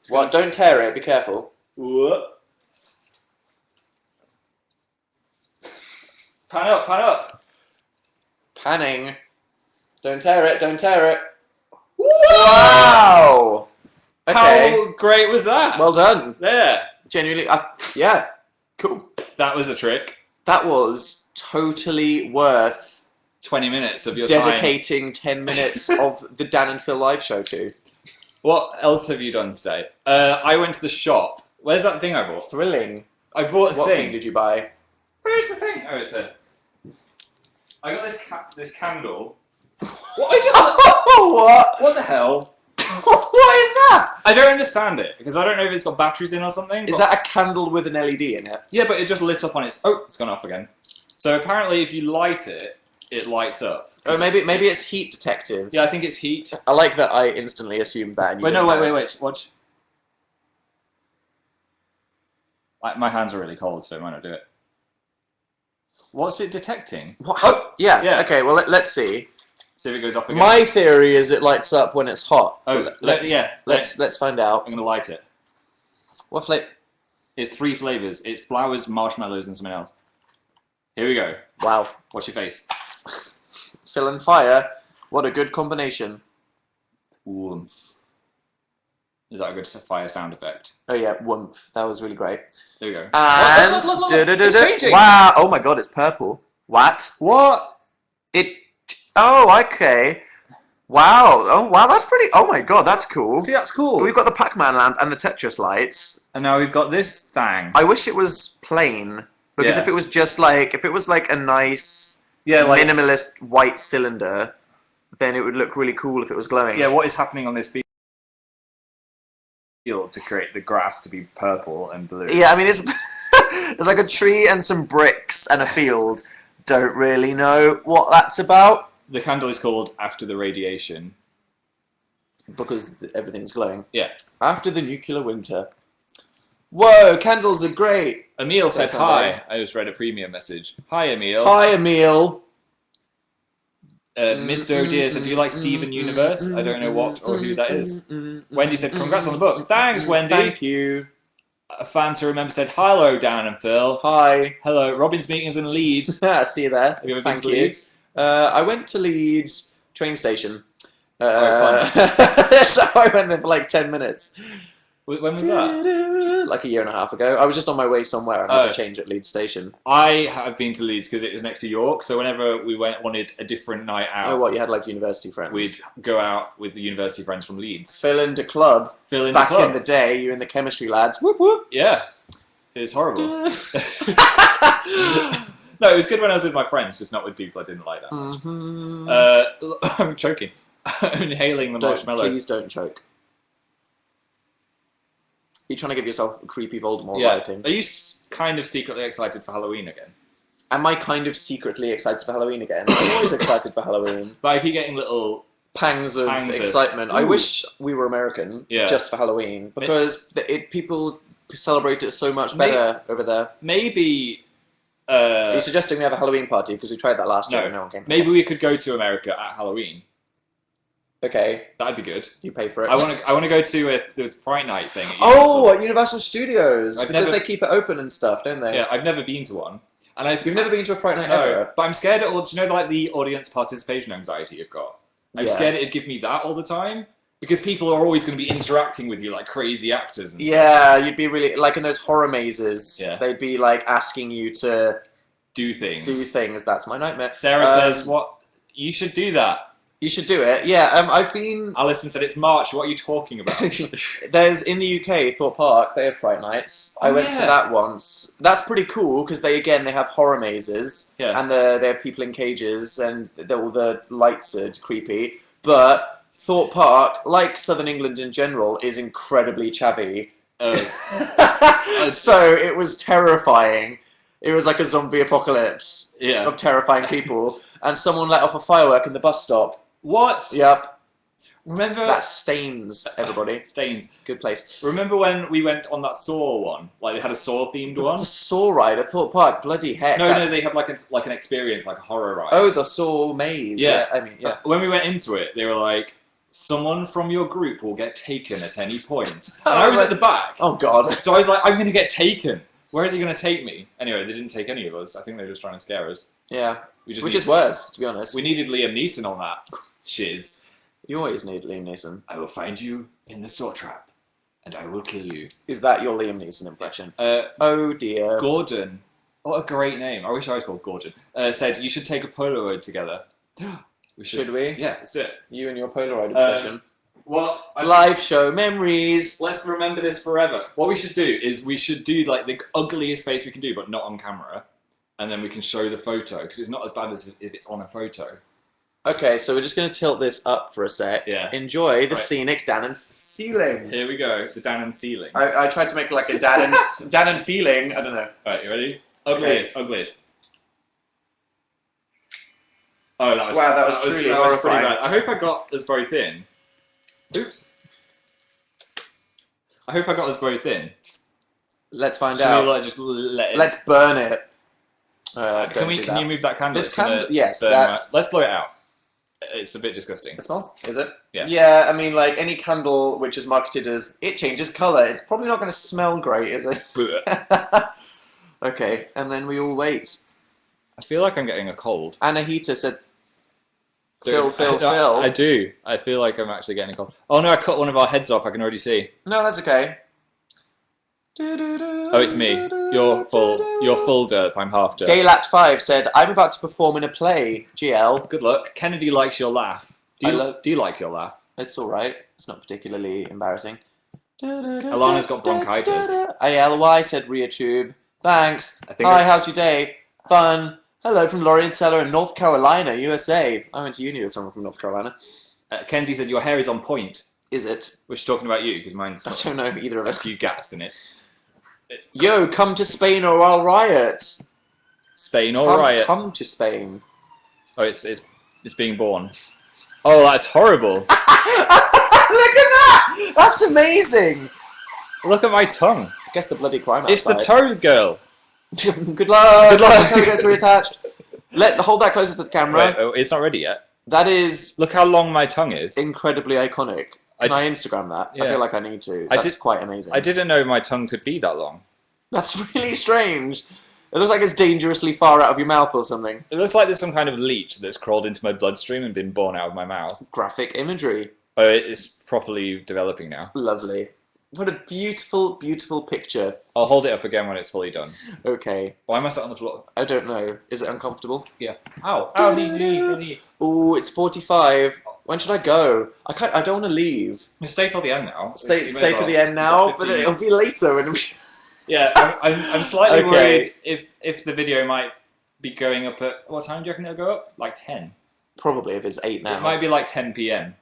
What? Don't tear it. Be careful.
Whoop. Pan up.
Panning. Don't tear it. Wow! Okay.
How great was that?
Well done.
There.
Genuinely, yeah. Cool.
That was a trick.
That was totally worth
20 minutes of your
dedicating 10 minutes of the Dan and Phil live show to.
What else have you done today? I went to the shop Where's that thing I bought?
Thrilling.
I bought a
What
thing.
thing did you buy?
Where's the thing? Oh, it's there. I got this candle. What? I just.
What?
What the hell?
What is that?
I don't understand it because I don't know if it's got batteries in or something.
Is that a candle with an LED in it?
Yeah, but it just lit up on its. Oh, it's gone off again. So apparently, if you light it, it lights up.
Oh, maybe it's heat detective.
Yeah, I think it's heat.
I like that I instantly assumed that. And you
Wait, no,
didn't know.
wait. Watch. My hands are really cold, so I might not do it. What's it detecting?
What?
Oh,
yeah.
yeah.
Okay. Well, let's see.
See if it goes off again.
My theory is it lights up when it's hot.
Oh,
Let's find out.
I'm gonna light it.
What flavor?
It's 3 flavors. It's flowers, marshmallows, and something else. Here we go.
Wow.
Watch your face.
Phil and fire. What a good combination.
Oomph. Is that a good fire sound effect?
Oh yeah, woomph. That was really great.
There we go.
And
Look. It's changing.
wow! Oh my god, it's purple. What?
What?
It. Oh, okay. Wow. Oh wow, that's pretty. Oh my god, that's cool.
See, that's cool.
We've got the Pac-Man lamp and the Tetris lights.
And now we've got this thing.
I wish it was plain because
Yeah.
if it was just like a nice minimalist white cylinder, then it would look really cool if it was glowing.
Yeah, what is happening on this field to create the grass to be purple and blue?
Yeah, I mean it's there's like a tree and some bricks and a field. Don't really know what that's about
The candle is called After the Radiation.
because everything's glowing.
Yeah.
After the nuclear winter. Whoa, candles are great.
Emil said
That's not
hi.
bad.
I just read a premium message. Hi, Emil.
Hi, Emil.
Miss Doe Dear said, do you like Steven Universe? I don't know what or who that is. Wendy said, congrats on the book. Thanks, Wendy.
Thank you.
A fan to remember said, hello, Dan and Phil.
Hi.
Hello. Robin's meeting us in Leeds.
See you there.
Have you ever been
Thank
to
you.
Leeds?
I went to Leeds train station.
Oh,
So I went there for like 10 minutes.
When was that?
Like a year and a half ago. I was just on my way somewhere. I had to change at Leeds station.
I have been to Leeds because it is next to York, so whenever we wanted a different night out,
Oh, what? You had like university friends?
we'd go out with the university friends from Leeds.
Fill in the club.
Phil in
Back
the club.
in the day, you and the chemistry lads. Whoop whoop.
Yeah. It's horrible. No, it was good when I was with my friends, just not with people I didn't like that much. I'm choking. I'm inhaling the marshmallow.
Please don't choke. You're trying to give yourself a creepy Voldemort
Yeah.
writing.
Are you kind of secretly excited for Halloween again?
Am I kind of secretly excited for Halloween again? I'm always excited for Halloween.
But I keep getting little...
Pangs of
Pangs of-
excitement. I
Ooh.
wish we were American just for Halloween because people celebrate it so much better over there.
Maybe...
Are you suggesting we have a Halloween party because we tried that last year and no one came?
Maybe we could go to America at Halloween.
Okay,
That'd be good.
you pay for it.
I want to go to the Fright Night thing. At
Oh, at Universal Studios
I've
because
never-
they keep it open and stuff, don't they?
Yeah, I've never been to one. And
You've never been to a Fright Night
No,
ever?
but I'm scared it all. Do you know like the audience participation anxiety you've got? I'm
Yeah.
scared it'd give me that all the time because people are always going to be interacting with you like crazy actors and stuff.
Yeah, you'd be really like in those horror mazes.
Yeah.
They'd be like asking you to
Do things.
do things. That's my nightmare.
Sarah says, "What? You should do that."
You should do it. Yeah, I've been.
Alison said, "It's March. What are you talking about?"
There's in the UK, Thorpe Park. They have Fright Nights. I went to that once. That's pretty cool because they have horror mazes.
Yeah.
And they have people in cages and all the lights are creepy. But Thorpe Park, like Southern England in general, is incredibly chavvy. So it was terrifying. It was like a zombie apocalypse
Yeah.
of terrifying people. And someone let off a firework in the bus stop.
What?
Yep.
Remember
That's Stains, everybody.
Stains.
Good place.
Remember when we went on that Saw one? Like they had a Saw themed one.
The Saw ride at Thorpe Park. Bloody heck.
No,
that's-
they had like an experience, like a horror ride.
Oh, the Saw maze.
Yeah.
I mean, yeah.
When we went into it, they were like, "Someone from your group will get taken at any point."
I
And I
was
was
like-
at the back,
Oh, God.
so I was like, "I'm going to get taken. Where are they going to take me?" Anyway, they didn't take any of us. I think they were just trying to scare us.
Yeah.
We just
Which
need-
is worse, to be honest.
We needed Liam Neeson on that shiz.
You always need Liam Neeson.
I will find you in the saw trap, and I will kill you.
Is that your Liam Neeson impression?
Uh,
Oh, dear.
Gordon, what a great name. I wish I was called Gordon. Said you should take a Polaroid together. We
Should we?
Yeah, let's do it.
You and your Polaroid obsession.
What?
Live show memories.
Let's remember this forever. What we should do is we should do like the ugliest face we can do, but not on camera, and then we can show the photo because it's not as bad as if it's on a photo.
Okay, so we're just going to tilt this up for a sec.
Yeah.
Enjoy the scenic Dannon ceiling.
Here we go, the Dannon ceiling.
I tried to make like a Dannon feeling. I don't know.
Alright, you ready? Ugliest. Oh, that was
truly
that was pretty
horrifying.
bad. I hope I got this very thin. Oops. I hope I got this very thin.
Let's find
Should
out.
we like just let it?
Let's burn it.
Can you move that candle?
This candle, yes.
Let's blow it out. It's a bit disgusting.
It smells. Is it?
Yeah.
Yeah. I mean, like any candle which is marketed as it changes color, it's probably not going to smell great, is it? Okay, and then we all wait.
I feel like I'm getting a cold.
Anahita said,
Phil. I do. I feel like I'm actually getting a cold. Oh no, I cut one of our heads off. I can already see.
No, that's okay.
Oh, it's me. You're full. You're full derp. I'm half derp.
Gaylat5 said, I'm about to perform in a play. GL.
Good luck. Kennedy likes your laugh. Do you like your laugh?
It's alright. It's not particularly embarrassing.
Alana's got bronchitis.
ALY said, ReaTube. Thanks.
I think
Hi, how's your day? Fun. Hello from Laurie and Seller in North Carolina, USA. I went to uni with someone from North Carolina.
Kenzie said your hair is on point.
Is it?
We're talking about you because mine's
I
got
don't know either of
a
us.
few gaps in it.
Yo, come to Spain or I'll riot.
Spain or riot.
Come to Spain.
Oh, it's being born. Oh, that's horrible.
Look at that! That's amazing.
Look at my tongue.
I guess the bloody crime outside.
It's the toad girl.
Good luck.
Good luck.
Until it gets reattached. Hold that closer to the camera.
Wait, oh, it's not ready yet.
That is
Look how long my tongue is.
incredibly iconic. Can I Instagram that?
Yeah.
I feel like I need to. That's quite amazing.
I didn't know my tongue could be that long.
That's really strange. It looks like it's dangerously far out of your mouth or something.
It looks like there's some kind of leech that's crawled into my bloodstream and been born out of my mouth.
Graphic imagery.
Oh, it's properly developing now.
Lovely. What a beautiful, beautiful picture.
I'll hold it up again when it's fully done.
Okay.
Why am I sat on the floor?
I don't know. Is it uncomfortable?
Yeah. Ow. Ow, knee.
Ooh, it's 45. When should I go? I don't want to leave.
Stay till the end now.
Stay to the end now, but it'll be later when we...
Yeah, I'm slightly
Okay.
worried if the video might be going up at... What time do you reckon it'll go up? Like 10?
Probably, if it's 8 now.
It might be like 10 PM,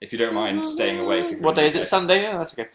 if you don't mind staying awake.
What day is it? Sunday? Yeah, that's okay.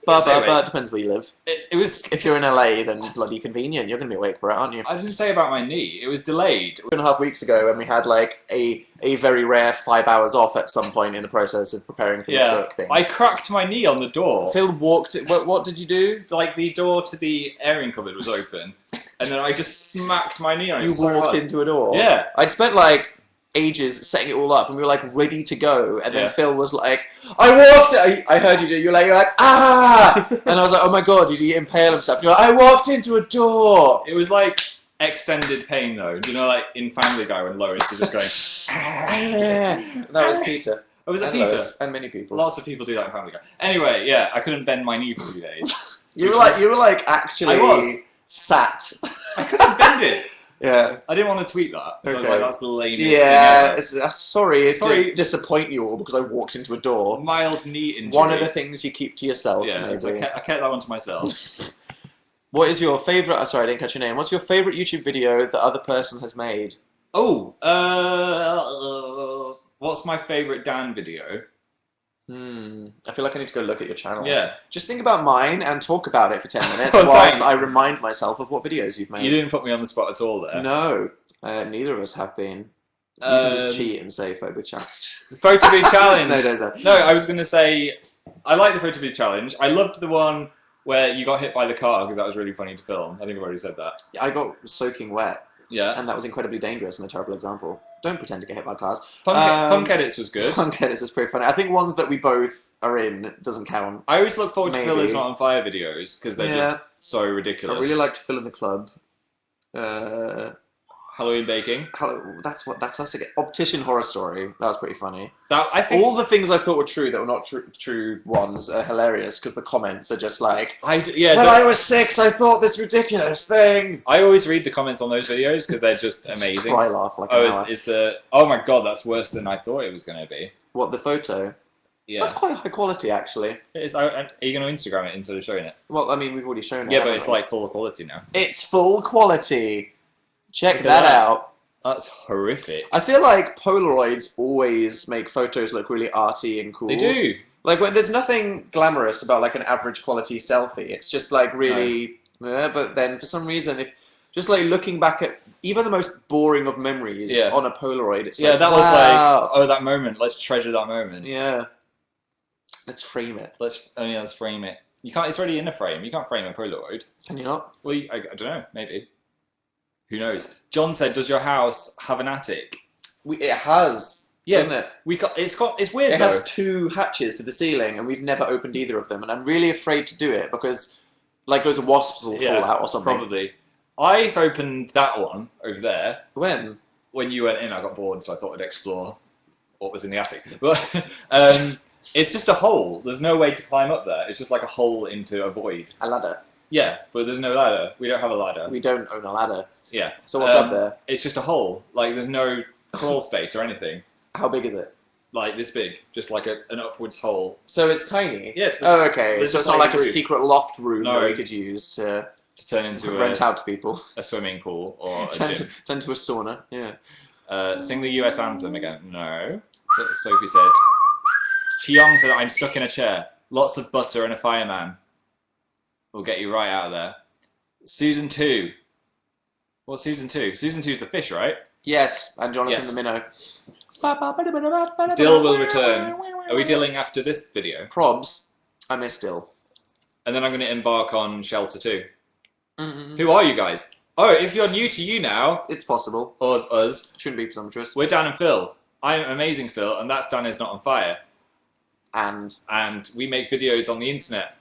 Stay awake.
But it depends where you live.
It was...
If you're in LA, then bloody convenient. You're going to be awake for it, aren't you?
I didn't say about my knee. It was delayed.
2.5 weeks ago, when we had like a very rare 5 hours off at some point in the process of preparing for this book thing.
I cracked my knee on the door.
Phil walked... What did you do?
Like, the door to the airing cupboard was open, and then I just smacked my knee on it.
You walked into a door?
Yeah.
I'd spent like ages setting it all up, and we were like ready to go, and then
Yeah.
Phil was like, I heard you do, you're like, ah! And I was like, oh my god, did he impale himself? And you're like, I walked into a door!
It was like extended pain, though. Do you know, like in Family Guy when Lois is just going...
That was Peter.
Oh, was it
And
Peter?
Lois, and many people.
Lots of people do that in Family Guy. Anyway, yeah, I couldn't bend my knee for 2 days.
You were like actually
I was.
sat.
I couldn't bend it.
Yeah.
I didn't want to tweet that. So I was
Okay.
like, that's the lamest
Yeah,
thing ever.
sorry
Sorry.
to disappoint you all because I walked into a door.
Mild knee injury.
One of the things you keep to yourself,
Yeah,
maybe.
so I kept that one to myself.
What is your favourite... sorry, I didn't catch your name. What's your favourite YouTube video the other person has made?
Oh, what's my favourite Dan video?
I feel like I need to go look at your channel.
Yeah.
Just think about mine and talk about it for 10 minutes
Oh,
whilst
thanks.
I remind myself of what videos you've made.
You didn't put me on the spot at all there.
No, neither of us have been. You can just cheat and say Photo Challenge.
Photo Booth Challenge.
No, don't.
No, I was going to say, I like the Photo Booth Challenge. I loved the one where you got hit by the car because that was really funny to film. I think I've already said that.
I got soaking wet,
Yeah.
and that was incredibly dangerous and a terrible example. Don't pretend to get hit by cars.
Punk Edits was good.
Punk Edits is pretty funny. I think ones that we both are in doesn't count.
I always look forward to
Maybe.
Phil Is Not On Fire videos because they're
Yeah.
just so ridiculous.
I really liked Phil in the Club.
Halloween Baking.
That's again. Optician Horror Story. That was pretty funny.
That I think
All the things I thought were true that were not true ones are hilarious because the comments are just like,
yeah.
when I was 6, I thought this ridiculous thing.
I always read the comments on those videos because they're just amazing.
Cry laugh like an hour.
Oh my god, that's worse than I thought it was going to be.
What, the photo?
Yeah.
That's quite high quality, actually.
It is, are you going to Instagram it instead of showing it?
Well, I mean, we've already shown it.
Yeah, but
haven't
it's
we?
like full quality now.
It's full quality. Check
Look at
that
that.
out.
That's horrific.
I feel like Polaroids always make photos look really arty and cool.
They do.
Like, when there's nothing glamorous about like an average quality selfie. It's just like really. But then for some reason, if just like looking back at even the most boring of memories on a Polaroid, it's like,
that
wow.
was like, oh, that moment. Let's treasure that moment.
Yeah. Let's frame it.
Let's frame it. You can't. It's already in a frame. You can't frame a Polaroid.
Can you not?
Well, I don't know. Maybe. Who knows? John said, "Does your house have an attic?"
It has.
Yeah,
doesn't it?
It's weird.
It
though.
has 2 hatches to the ceiling, and we've never opened either of them. And I'm really afraid to do it because, like, those wasps will fall out or something.
Probably. I've opened that one over there.
When
you went in, I got bored, so I thought I'd explore what was in the attic. But it's just a hole. There's no way to climb up there. It's just like a hole into a void.
A ladder.
Yeah, but there's no ladder. We don't have a ladder.
We don't own a ladder.
Yeah.
So what's up there?
It's just a hole. Like, there's no crawl space or anything.
How big is it?
Like this big, just like an upwards hole.
So it's tiny?
Yeah.
Oh, okay.
There's
So it's
just
not
like
like
a
a
roof.
secret loft room
No.
that we could use to
turn into
rent out to people.
a swimming pool or a
Turn
gym.
to a sauna, yeah.
Sing the US anthem again. No. Sophie said. Chiong said, I'm stuck in a chair. Lots of butter and a fireman. We'll get you right out of there. Susan 2. What's Susan 2? Susan 2's the fish, right?
Yes, and Jonathan the Minnow.
Dill will return. Are we dilling after this video?
Probs. I miss Dill.
And then I'm going to embark on Shelter 2.
Mm-hmm.
Who are you guys? Oh, if you're new to you now,
It's possible.
or us,
Shouldn't be presumptuous.
we're Dan and Phil. I'm Amazing Phil, and that's Dan Is Not On Fire.
And
We make videos on the internet.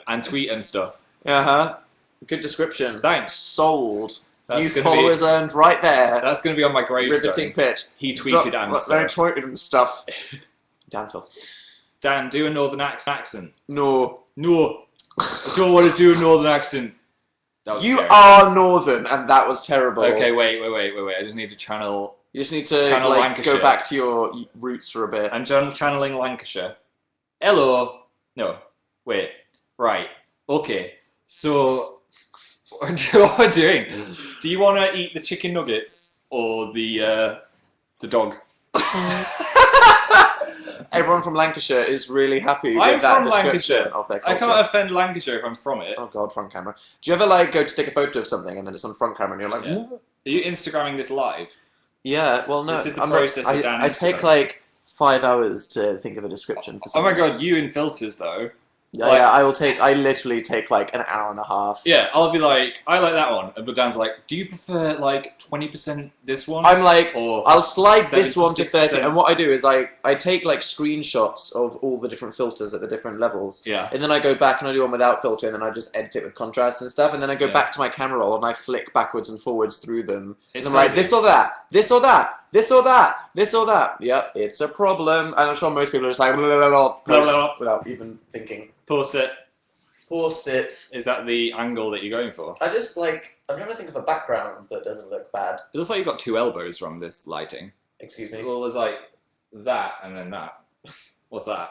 And tweet and stuff.
good description.
Thanks.
Sold.
That's
New
gonna
followers earned right there.
That's going to be on my gravestone.
Riveting pitch.
He tweeted and
They
stuff.
tweeted and stuff. Dan Phil.
Dan, do a northern accent.
No.
No, I don't want to do a northern accent. That was
You
scary.
are northern, and that was terrible.
Okay, wait. I just need to channel.
You just need to
Channel
like
Lancashire.
go back to your roots for a bit.
I'm channeling Lancashire. Hello. No. Wait. Right. Okay. So, what are you doing? Do you want to eat the chicken nuggets or the dog?
Everyone from Lancashire is really happy
I'm
with that
from
description
Lancashire.
of their
I
culture.
can't offend Lancashire if I'm from it.
Oh god, front camera. Do you ever like go to take a photo of something and then it's on front camera and you're like,
Yeah.
"What?"
Are you Instagramming this live?
Yeah, well no.
This is the
I'm
process
not,
of Dan
I take
Instagram.
like 5 hours to think of a description for
Oh my
something.
god, you in filters though.
Yeah,
like-
yeah, I literally take like an hour and a half.
Yeah, I'll be like, I like that one. But Dan's like, do you prefer like 20% this one?
I'm like,
Or
I'll slide this one to
76%.
30, and what I do is I take like screenshots of all the different filters at the different levels,
Yeah.
and then I go back and I do one without filter, and then I just edit it with contrast and stuff, and then I go
Yeah.
back to my camera roll and I flick backwards and forwards through them.
It's
and I'm like,
crazy.
this or that, this or that, this or that, this or that. Yep, it's a problem. And I'm sure most people are just like, blah, blah, blah, blah,
Blah, blah, blah.
without even thinking.
Post it.
Post it.
Is that the angle that you're going for?
I just like, I'm trying to think of a background that doesn't look bad.
It looks like you've got 2 elbows from this lighting.
Excuse me.
Well, there's like that and then that. What's that?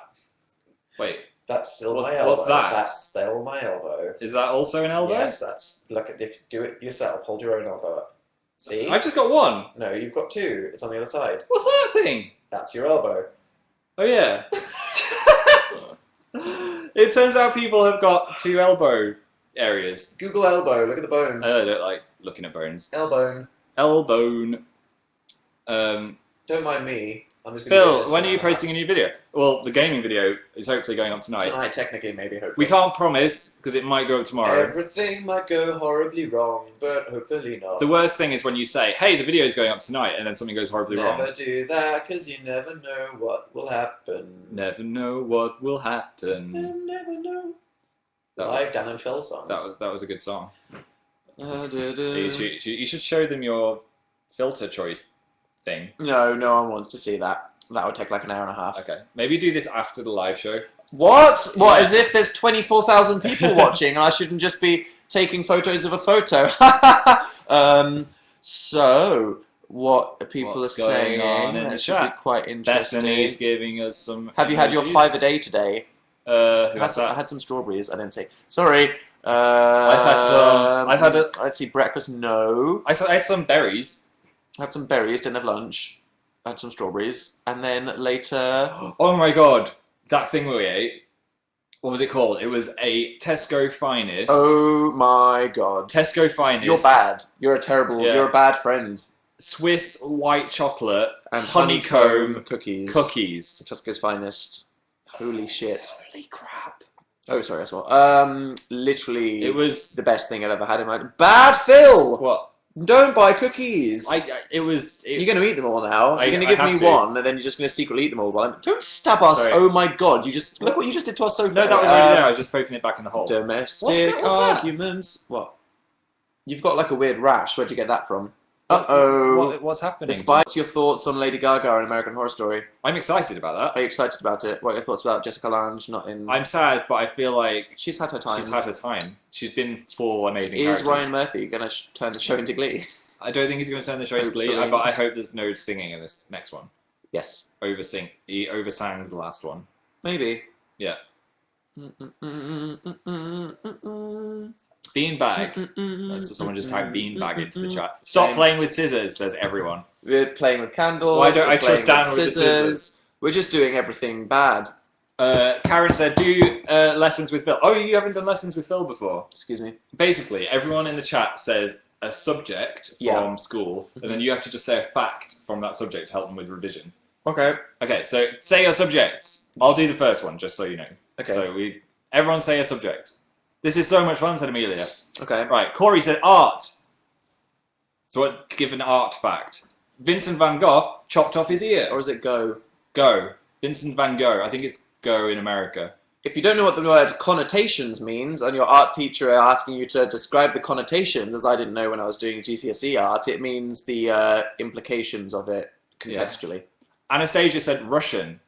Wait,
That's still
What's-
my elbow.
what's that?
That's still my elbow.
is that also an elbow?
Yes, that's look at if do it yourself. Hold your own elbow up. See?
I just got one.
No, you've got 2. It's on the other side.
What's that thing?
That's your elbow.
Oh yeah. It turns out people have got 2 elbow areas.
Google elbow. Look at the bone.
I don't like looking at bones.
Elbone.
Elbone.
Don't mind me. I'm just gonna do
Phil,
this
when
for
are you
an hour.
posting a new video? Well, the gaming video is hopefully going up tonight.
Tonight, technically, maybe. Hopefully.
We can't promise because it might go up tomorrow.
Everything might go horribly wrong, but hopefully not.
The worst thing is when you say, "Hey, the video is going up tonight," and then something goes horribly
Never
wrong.
do that, because you never know what will happen.
Never know what will happen.
You never know.
That was,
Live Dan and Phil songs.
that was a good song.
Du-du.
You should show them your filter choice thing.
No, no one wants to see that. That would take like an hour and a half.
Okay, maybe do this after the live show.
What? What?
Yeah.
As if there's 24,000 people watching and I shouldn't just be taking photos of a photo. So, what people
What's
are saying.
going on in the
That should be
chat?
quite interesting.
Bethany's giving us some.
Have you had your
emojis.
5 a day today?
Who
I
has that?
had some strawberries. I didn't say. Sorry.
I've had some. I've had a.
Let's see. Breakfast. No.
I had some berries.
Had some berries. Didn't have lunch. Had some strawberries, and then later.
Oh my god, that thing we ate. What was it called? It was a Tesco Finest.
Oh my god.
Tesco Finest.
You're bad. You're a terrible.
Yeah.
You're a bad friend.
Swiss white chocolate
And
honeycomb
cookies.
cookies.
Tesco's finest. Holy shit.
Holy crap!
Oh, sorry, that's what. Literally,
It was
the best thing I've ever had in my life. Bad Phil.
what?
Don't buy cookies.
It was.
You're going to eat them all now. You're going to give me one, and then you're just going to secretly eat them all. Don't stab us.
Sorry.
Oh my god! You just look what you just did to us.
No, that was already there. I was just poking it back in the hole.
Domestic
What's that?
arguments. What? You've got like a weird rash. Where'd you get that from? Uh-oh.
What's happening?
What's your thoughts on Lady Gaga and American Horror Story?
I'm excited about that.
Are you excited about it? What are your thoughts about Jessica Lange not in...
I'm sad, but I feel like
She's had her time.
she's had her time. She's been 4 amazing
Is
characters.
Ryan Murphy going to turn the show into Glee?
I don't think he's going to turn the show into Glee,
Hopefully.
but I hope there's no singing in this next one.
Yes.
He oversang the last one.
Maybe.
Yeah. Beanbag. That's someone just typed beanbag into the chat. Stop
Same.
playing with scissors, says everyone.
We're playing with candles.
Why don't I
we're
trust
playing
Dan with the scissors?
We're just doing everything bad.
Karen said, do lessons with Phil. Oh, you haven't done lessons with Phil before?
Excuse me.
Basically, everyone in the chat says a subject from school, and then you have to just say a fact from that subject to help them with revision.
Okay.
Okay, so say your subjects. I'll do the first one, just so you know.
Okay.
So everyone say a subject. This is so much fun, said Amelia.
Okay.
Right, Corey said art. So what? Give an art fact. Vincent van Gogh chopped off his ear.
Or is it go?
Go. Vincent van Gogh. I think it's go in America.
If you don't know what the word connotations means, and your art teacher asking you to describe the connotations, as I didn't know when I was doing GCSE art, it means the implications of it contextually.
Anastasia said Russian.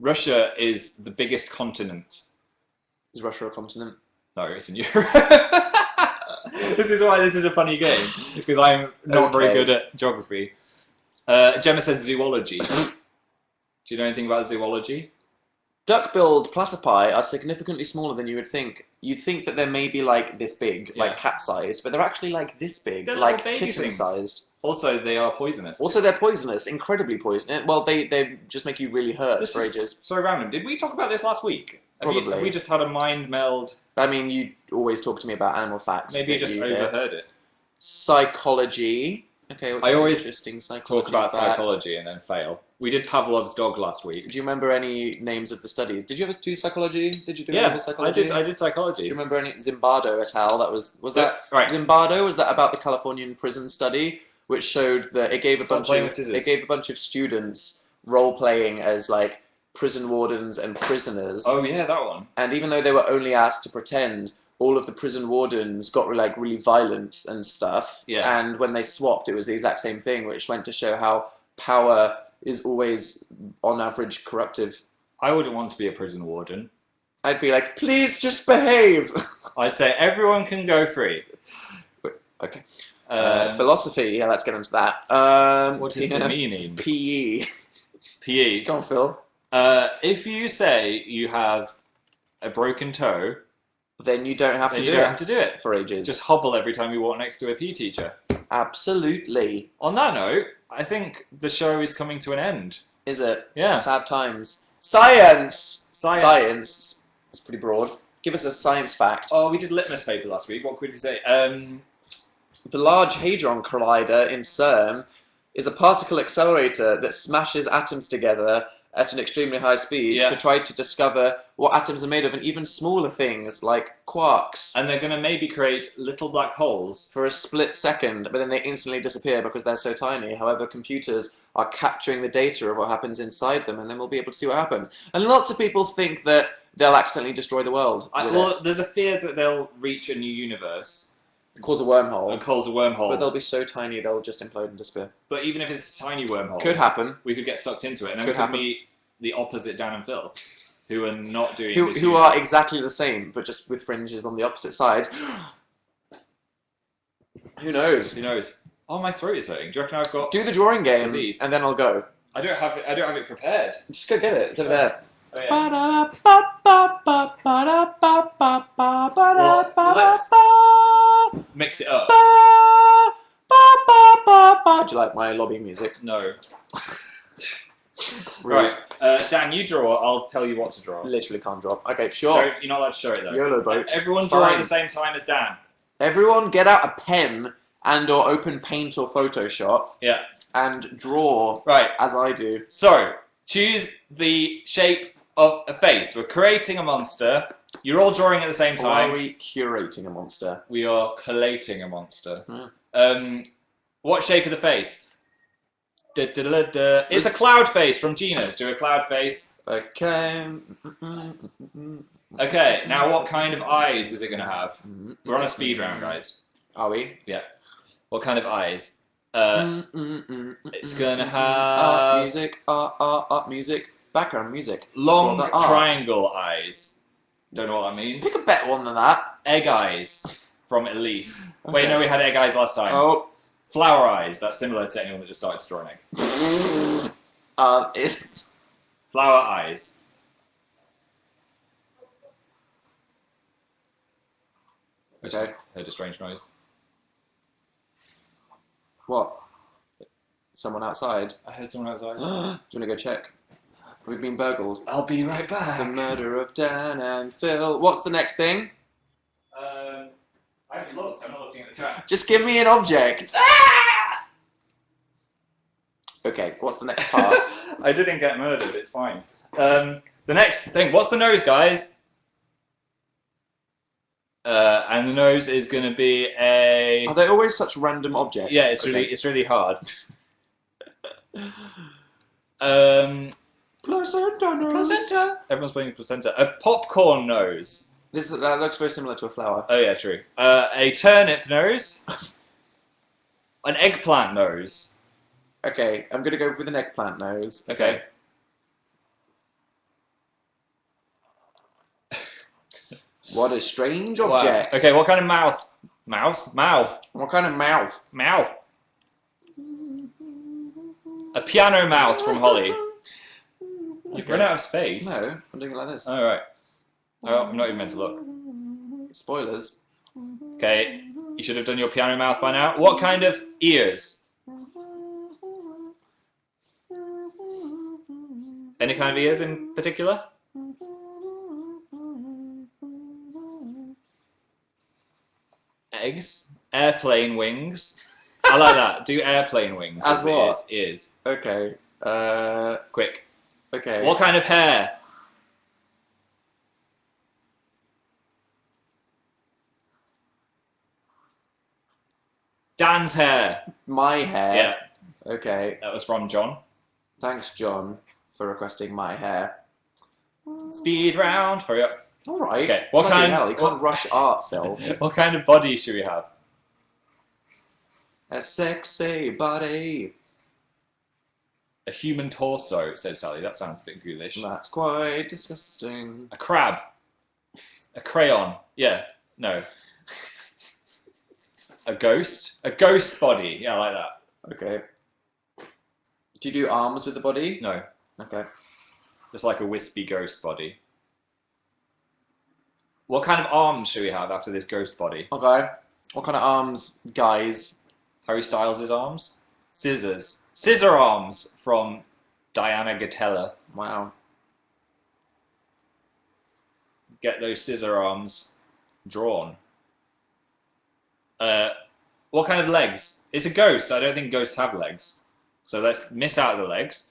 Russia is the biggest continent.
Is Russia a continent?
No, it's in Europe. This is why this is a funny game, because I'm not very good at geography. Gemma said zoology. Do you know anything about zoology?
Duck-billed platypi are significantly smaller than you would think. You'd think that they're maybe like this big, like cat-sized, but they're actually like this big,
They're
like
little baby
kitten-sized.
Also, they are poisonous.
Also, they're poisonous, incredibly poisonous. Well, they just make you really hurt
This
for
is
ages.
so random. Did we talk about this last week?
Probably.
Have we just had a mind meld?
I mean, you always talk to me about animal facts.
Maybe you
that
just
hear.
overheard it.
Psychology. Okay, what's
I
an
always
interesting psychology
Talk about
fact?
psychology and then fail. We did Pavlov's dog last week.
Do you remember any names of the studies? Did you ever do psychology? Did you do animal
Yeah,
psychology?
I did psychology.
Do you remember any Zimbardo et al? That was that
Right.
Zimbardo? Was that about the Californian prison study, which showed that it gave a
Stop
bunch
playing
of
with scissors.
it gave a bunch of students role playing as like prison wardens and prisoners.
Oh yeah, that one.
And even though they were only asked to pretend, all of the prison wardens got like really violent and stuff.
Yeah.
And when they swapped, it was the exact same thing, which went to show how power is always, on average, corruptive.
I wouldn't want to be a prison warden.
I'd be like, please just behave.
I'd say everyone can go free.
Okay.
Um,
Philosophy. Yeah, let's get into that.
What is the meaning?
PE.
PE.
Go on, Phil.
If you say you have a broken toe,
Then you don't have
then
to
you
do
don't
it
have to do it.
for ages.
Just hobble every time you walk next to a PE teacher.
Absolutely.
On that note, I think the show is coming to an end.
Is it?
Yeah.
Sad times. Science.
Science.
Science. It's pretty broad. Give us a science fact.
Oh, we did litmus paper last week. What could you say?
The Large Hadron Collider in CERN is a particle accelerator that smashes atoms together at an extremely high speed
Yeah.
to try to discover what atoms are made of and even smaller things like quarks
And they're going to maybe create little black holes.
for a split second, but then they instantly disappear because they're so tiny. However, computers are capturing the data of what happens inside them, and then we'll be able to see what happens. And lots of people think that they'll accidentally destroy the world with it.
There's a fear that they'll reach a new universe
Cause a wormhole.
and cause a wormhole.
But they'll be so tiny they'll just implode and disappear.
But even if it's a tiny wormhole,
Could happen.
we could get sucked into it, and then
Could
we could
happen.
meet the opposite Dan and Phil, who are not doing
Who
this.
who are exactly the same, but just with fringes on the opposite sides. Who knows?
Who knows? Oh, my throat is hurting. Do you reckon I've got
Do the drawing game,
disease?
and then I'll go.
I don't have it prepared.
Just go get it. It's over there.
Oh, yeah. Well, let's mix it up.
Would you like my lobby music?
No.
Rude.
Right. Dan, you draw. I'll tell you what to draw.
Literally can't drop. Okay, sure.
You're not allowed to show it, though.
YOLO boat.
Everyone draw at
Fine.
the same time as Dan.
Everyone get out a pen and/or open Paint or Photoshop
Yeah.
and draw
Right.
as I do.
So, choose the shape of a face. We're creating a monster. You're all drawing at the same
Or
time.
are we curating a monster?
We are collating a monster.
Hmm.
What shape of the face? It's a cloud face from Gina. Do a cloud face.
Okay.
Okay, now what kind of eyes is it going to have? We're on a speed round, guys.
Are we?
Yeah. What kind of eyes? It's going to have
art music, art music, background music.
long
For the art.
triangle eyes. Don't know what that means.
Pick a better one than that.
Egg eyes from Elise.
Okay.
Wait, no, we had egg eyes last time.
Oh,
Flower eyes. That's similar to anyone that just started to draw an egg.
it's
Flower eyes.
okay.
Heard a strange noise.
What? Someone outside.
I heard someone outside.
Do you want to go check? We've been burgled.
I'll be right
The
back.
murder of Dan and Phil. What's the next thing?
I haven't looked. I'm not looking at the chat.
Just give me an object. Okay, what's the next part?
I didn't get murdered. It's fine. The next thing. What's the nose, guys? And the nose is going to be a.
Are they always such random objects?
Yeah, it's
Okay.
really hard.
Placenta nose.
Placenta. Everyone's playing placenta. A popcorn nose.
That looks very similar to a flower.
Oh yeah, true. A turnip nose. An eggplant nose.
Okay, I'm gonna go with an eggplant nose.
Okay.
What a strange
Wow.
object.
Okay, what kind of mouth? Mouth?
What kind of mouth?
Mouth. A piano mouth from Holly. You've run out of space.
No, I'm doing it like this.
Oh, right. Oh, I'm not even meant to look.
Spoilers.
Okay, you should have done your piano mouth by now. What kind of ears? Any kind of ears in particular? Eggs? Airplane wings? I like that. Do airplane wings.
As
with the
what?
Ears.
Okay.
Quick.
Okay.
What kind of hair? Dan's hair.
My hair.
Yeah,
Okay.
that was from John.
Thanks, John, for requesting my hair.
Speed round. Hurry up.
All right.
Okay, what
Bloody
kind-
hell, you can't rush art, Phil.
What kind of body should we have?
A sexy body.
A human torso, said Sally. That sounds a bit ghoulish.
That's quite disgusting.
A crab. A crayon. Yeah, no. A ghost. A ghost body. Yeah, I like that.
Okay. Do you do arms with the body?
No,
Okay.
just like a wispy ghost body. What kind of arms should we have after this ghost body?
Okay. What kind of arms, guys?
Harry Styles' arms? Scissors. Scissor arms from Diana Gatella.
Wow.
Get those scissor arms drawn. What kind of legs? It's a ghost. I don't think ghosts have legs. So let's miss out the legs.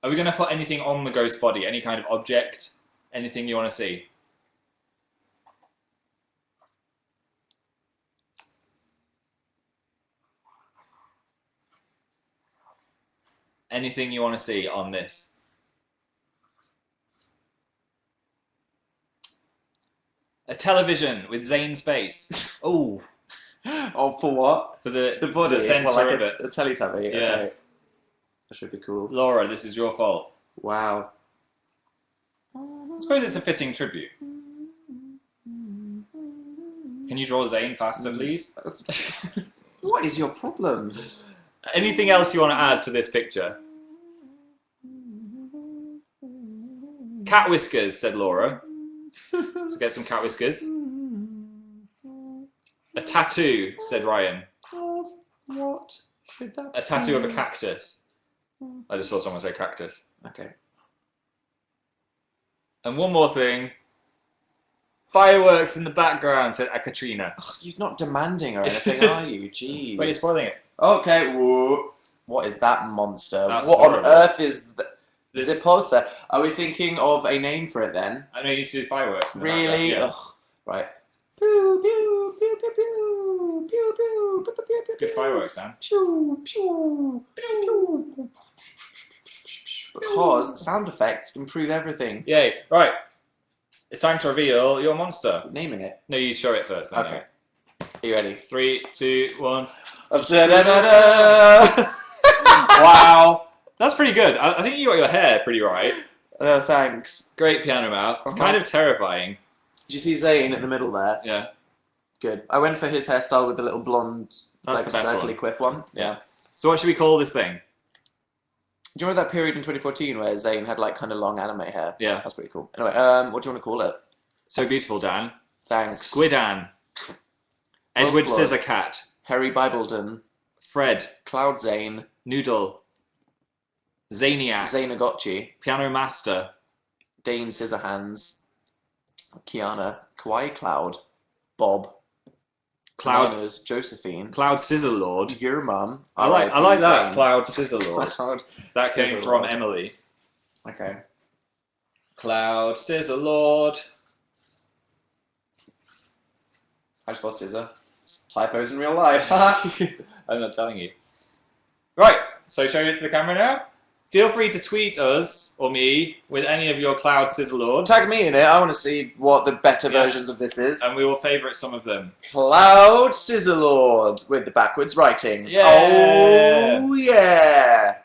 Are we going to put anything on the ghost body? Any kind of object? Anything you want to see? Anything you want to see on this? A television with Zane's face. Oh,
Oh, for what?
for the
body.
the centre
Well, like
of it.
a Teletubby.
Yeah.
Okay. That should be cool.
Laura, this is your fault.
Wow.
I suppose it's a fitting tribute. Can you draw Zane faster, please?
What is your problem?
Anything else you want to add to this picture? Cat whiskers, said Laura. So get some cat whiskers. A tattoo, said Ryan.
What should that
A tattoo of a cactus. I just saw someone say cactus.
Okay.
And one more thing. Fireworks in the background, said Akatrina.
Ugh, you're not demanding or anything, are you? Jeez.
Wait, you're spoiling it.
Okay, whoa. What is that monster?
That's
what
horrible.
on earth is Zipotha? Are we thinking of a name for it then?
I know you need to do fireworks. In the
Really?
background,
Ugh. Right. Pew, pew, pew, pew, pew, pew, pew, pew, pew, pew,
yeah. Good fireworks, Dan.
pew, pew, pew. Because sound effects improve everything.
Yay. Right. It's time to reveal your monster.
Naming it.
No, you show it first. Then
Okay. Are you ready?
3, 2, 1.
Da-da-da-da.
Wow. That's pretty good. I think you got your hair pretty right.
Thanks.
Great piano mouth. It's kind of terrifying.
Did you see Zayn in the middle there?
Yeah.
Good. I went for his hairstyle with the little blonde,
That's
like
the best
circly
one.
quiff one.
Yeah. So what should we call this thing?
Do you remember that period in 2014 where Zayn had like kind of long anime hair?
Yeah.
That's pretty cool. Anyway, what do you want to call it?
So beautiful, Dan.
Thanks.
Squidan. Edward
Wolfclaws.
Scissorcat.
Harry Bibleton.
Fred.
Cloud Zane.
Noodle. Zaniac.
Zaynagotchi.
Piano Master.
Dane Scissorhands. Kiana. Kawaii Cloud. Bob.
Cloud.
Bananas, Josephine.
Cloud Scissor Lord.
Your mum.
I like that.
Zayn.
Cloud Scissor Lord.
Cloud.
That came
Scissor
from
Lord.
Emily.
Okay.
Cloud Scissor Lord.
I just spelled scissor. Typos in real life.
I'm not telling you. Right, so showing it to the camera now. Feel free to tweet us or me with any of your Cloud Scissor Lords.
Tag me in it. I want to see what the better
Yeah.
versions of this is.
And we will favourite some of them.
Cloud Scissor Lord with the backwards writing.
Yeah.
Oh yeah.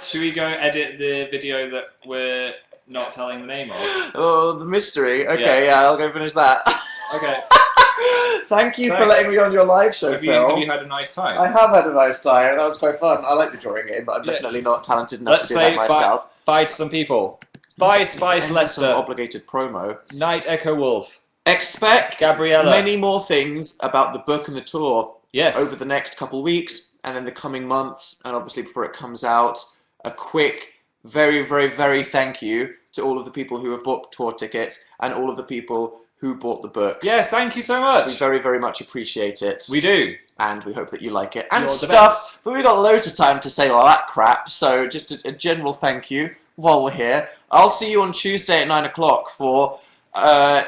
Should we go edit the video that we're not telling the name of?
Oh, the mystery. Okay, yeah, I'll go finish that.
Okay.
Thank you for
Thanks.
letting me on your live show,
Have
Phil.
you had a nice time?
I have had a nice time. That was quite fun. I like the drawing game, but I'm
Yeah.
definitely not talented enough
Let's
to do
say
that myself.
bye to some people. Bye, Spice
Some
Lester.
obligated promo.
Night Echo Wolf.
Expect
Gabriella.
many more things about the book and the tour
Yes.
over the next couple weeks and in the coming months, and obviously before it comes out, a quick, very, very, very thank you to all of the people who have bought tour tickets and all of the people who bought the book.
Yes, thank you so
We
much.
very, very much appreciate it,
We do.
and we hope that you like it and
You're the
stuff.
best.
But we've got loads of time to say all that crap, so just a general thank you while we're here. I'll see you on Tuesday at 9 o'clock for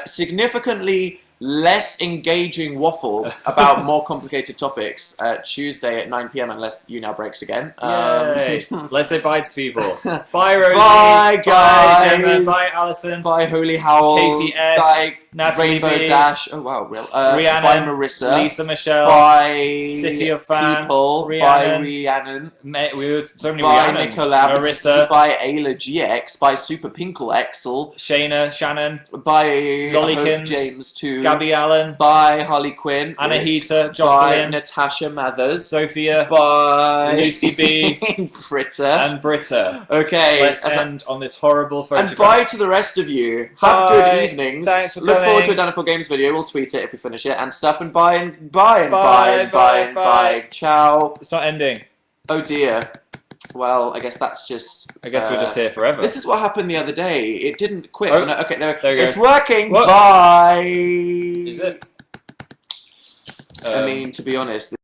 significantly less engaging waffle about more complicated topics. Tuesday at 9 p.m. unless you now breaks again.
Yay. Let's say bye to people. Bye, Rosie.
Bye,
Bye,
guys.
Gemma. Bye, Alison.
Bye, Holy Howl.
Katie S,
Bye,
Natalie
Rainbow
B,
Dash. Oh wow, real.
Rhiannon,
Bye, Marissa.
Lisa Michelle.
Bye,
City of Fan.
people.
Rhiannon.
Bye, Rhiannon.
We were so many
Bye,
Rhiannons.
Nicolab.
Marissa.
Bye, Ayla GX. Bye, Super Pinkle Exel.
Shayna. Shannon.
Bye,
Lollykins.
Hope James too.
Gabby Allen.
Bye, Harley Quinn.
Anahita.
Bye,
Jocelyn.
Natasha Mathers.
Sophia.
Bye,
Lucy B.
Fritter.
And Britta.
Okay,
Let's
as a-
end on this horrible photograph.
and bye to the rest of you. Have
Bye.
good evenings.
Thanks for
Look forward to a
coming.
Daniel Games video. We'll tweet it if we finish it and stuff. And bye and bye and bye
Bye,
and bye and
bye,
bye.
bye.
Ciao.
It's not ending.
Oh dear. Well, I guess that's just.
I guess we're just here forever.
This is what happened the other day. It didn't quit.
Oh,
No, okay, there
you go.
it's working.
What?
Bye.
Is it?
I mean, to be honest.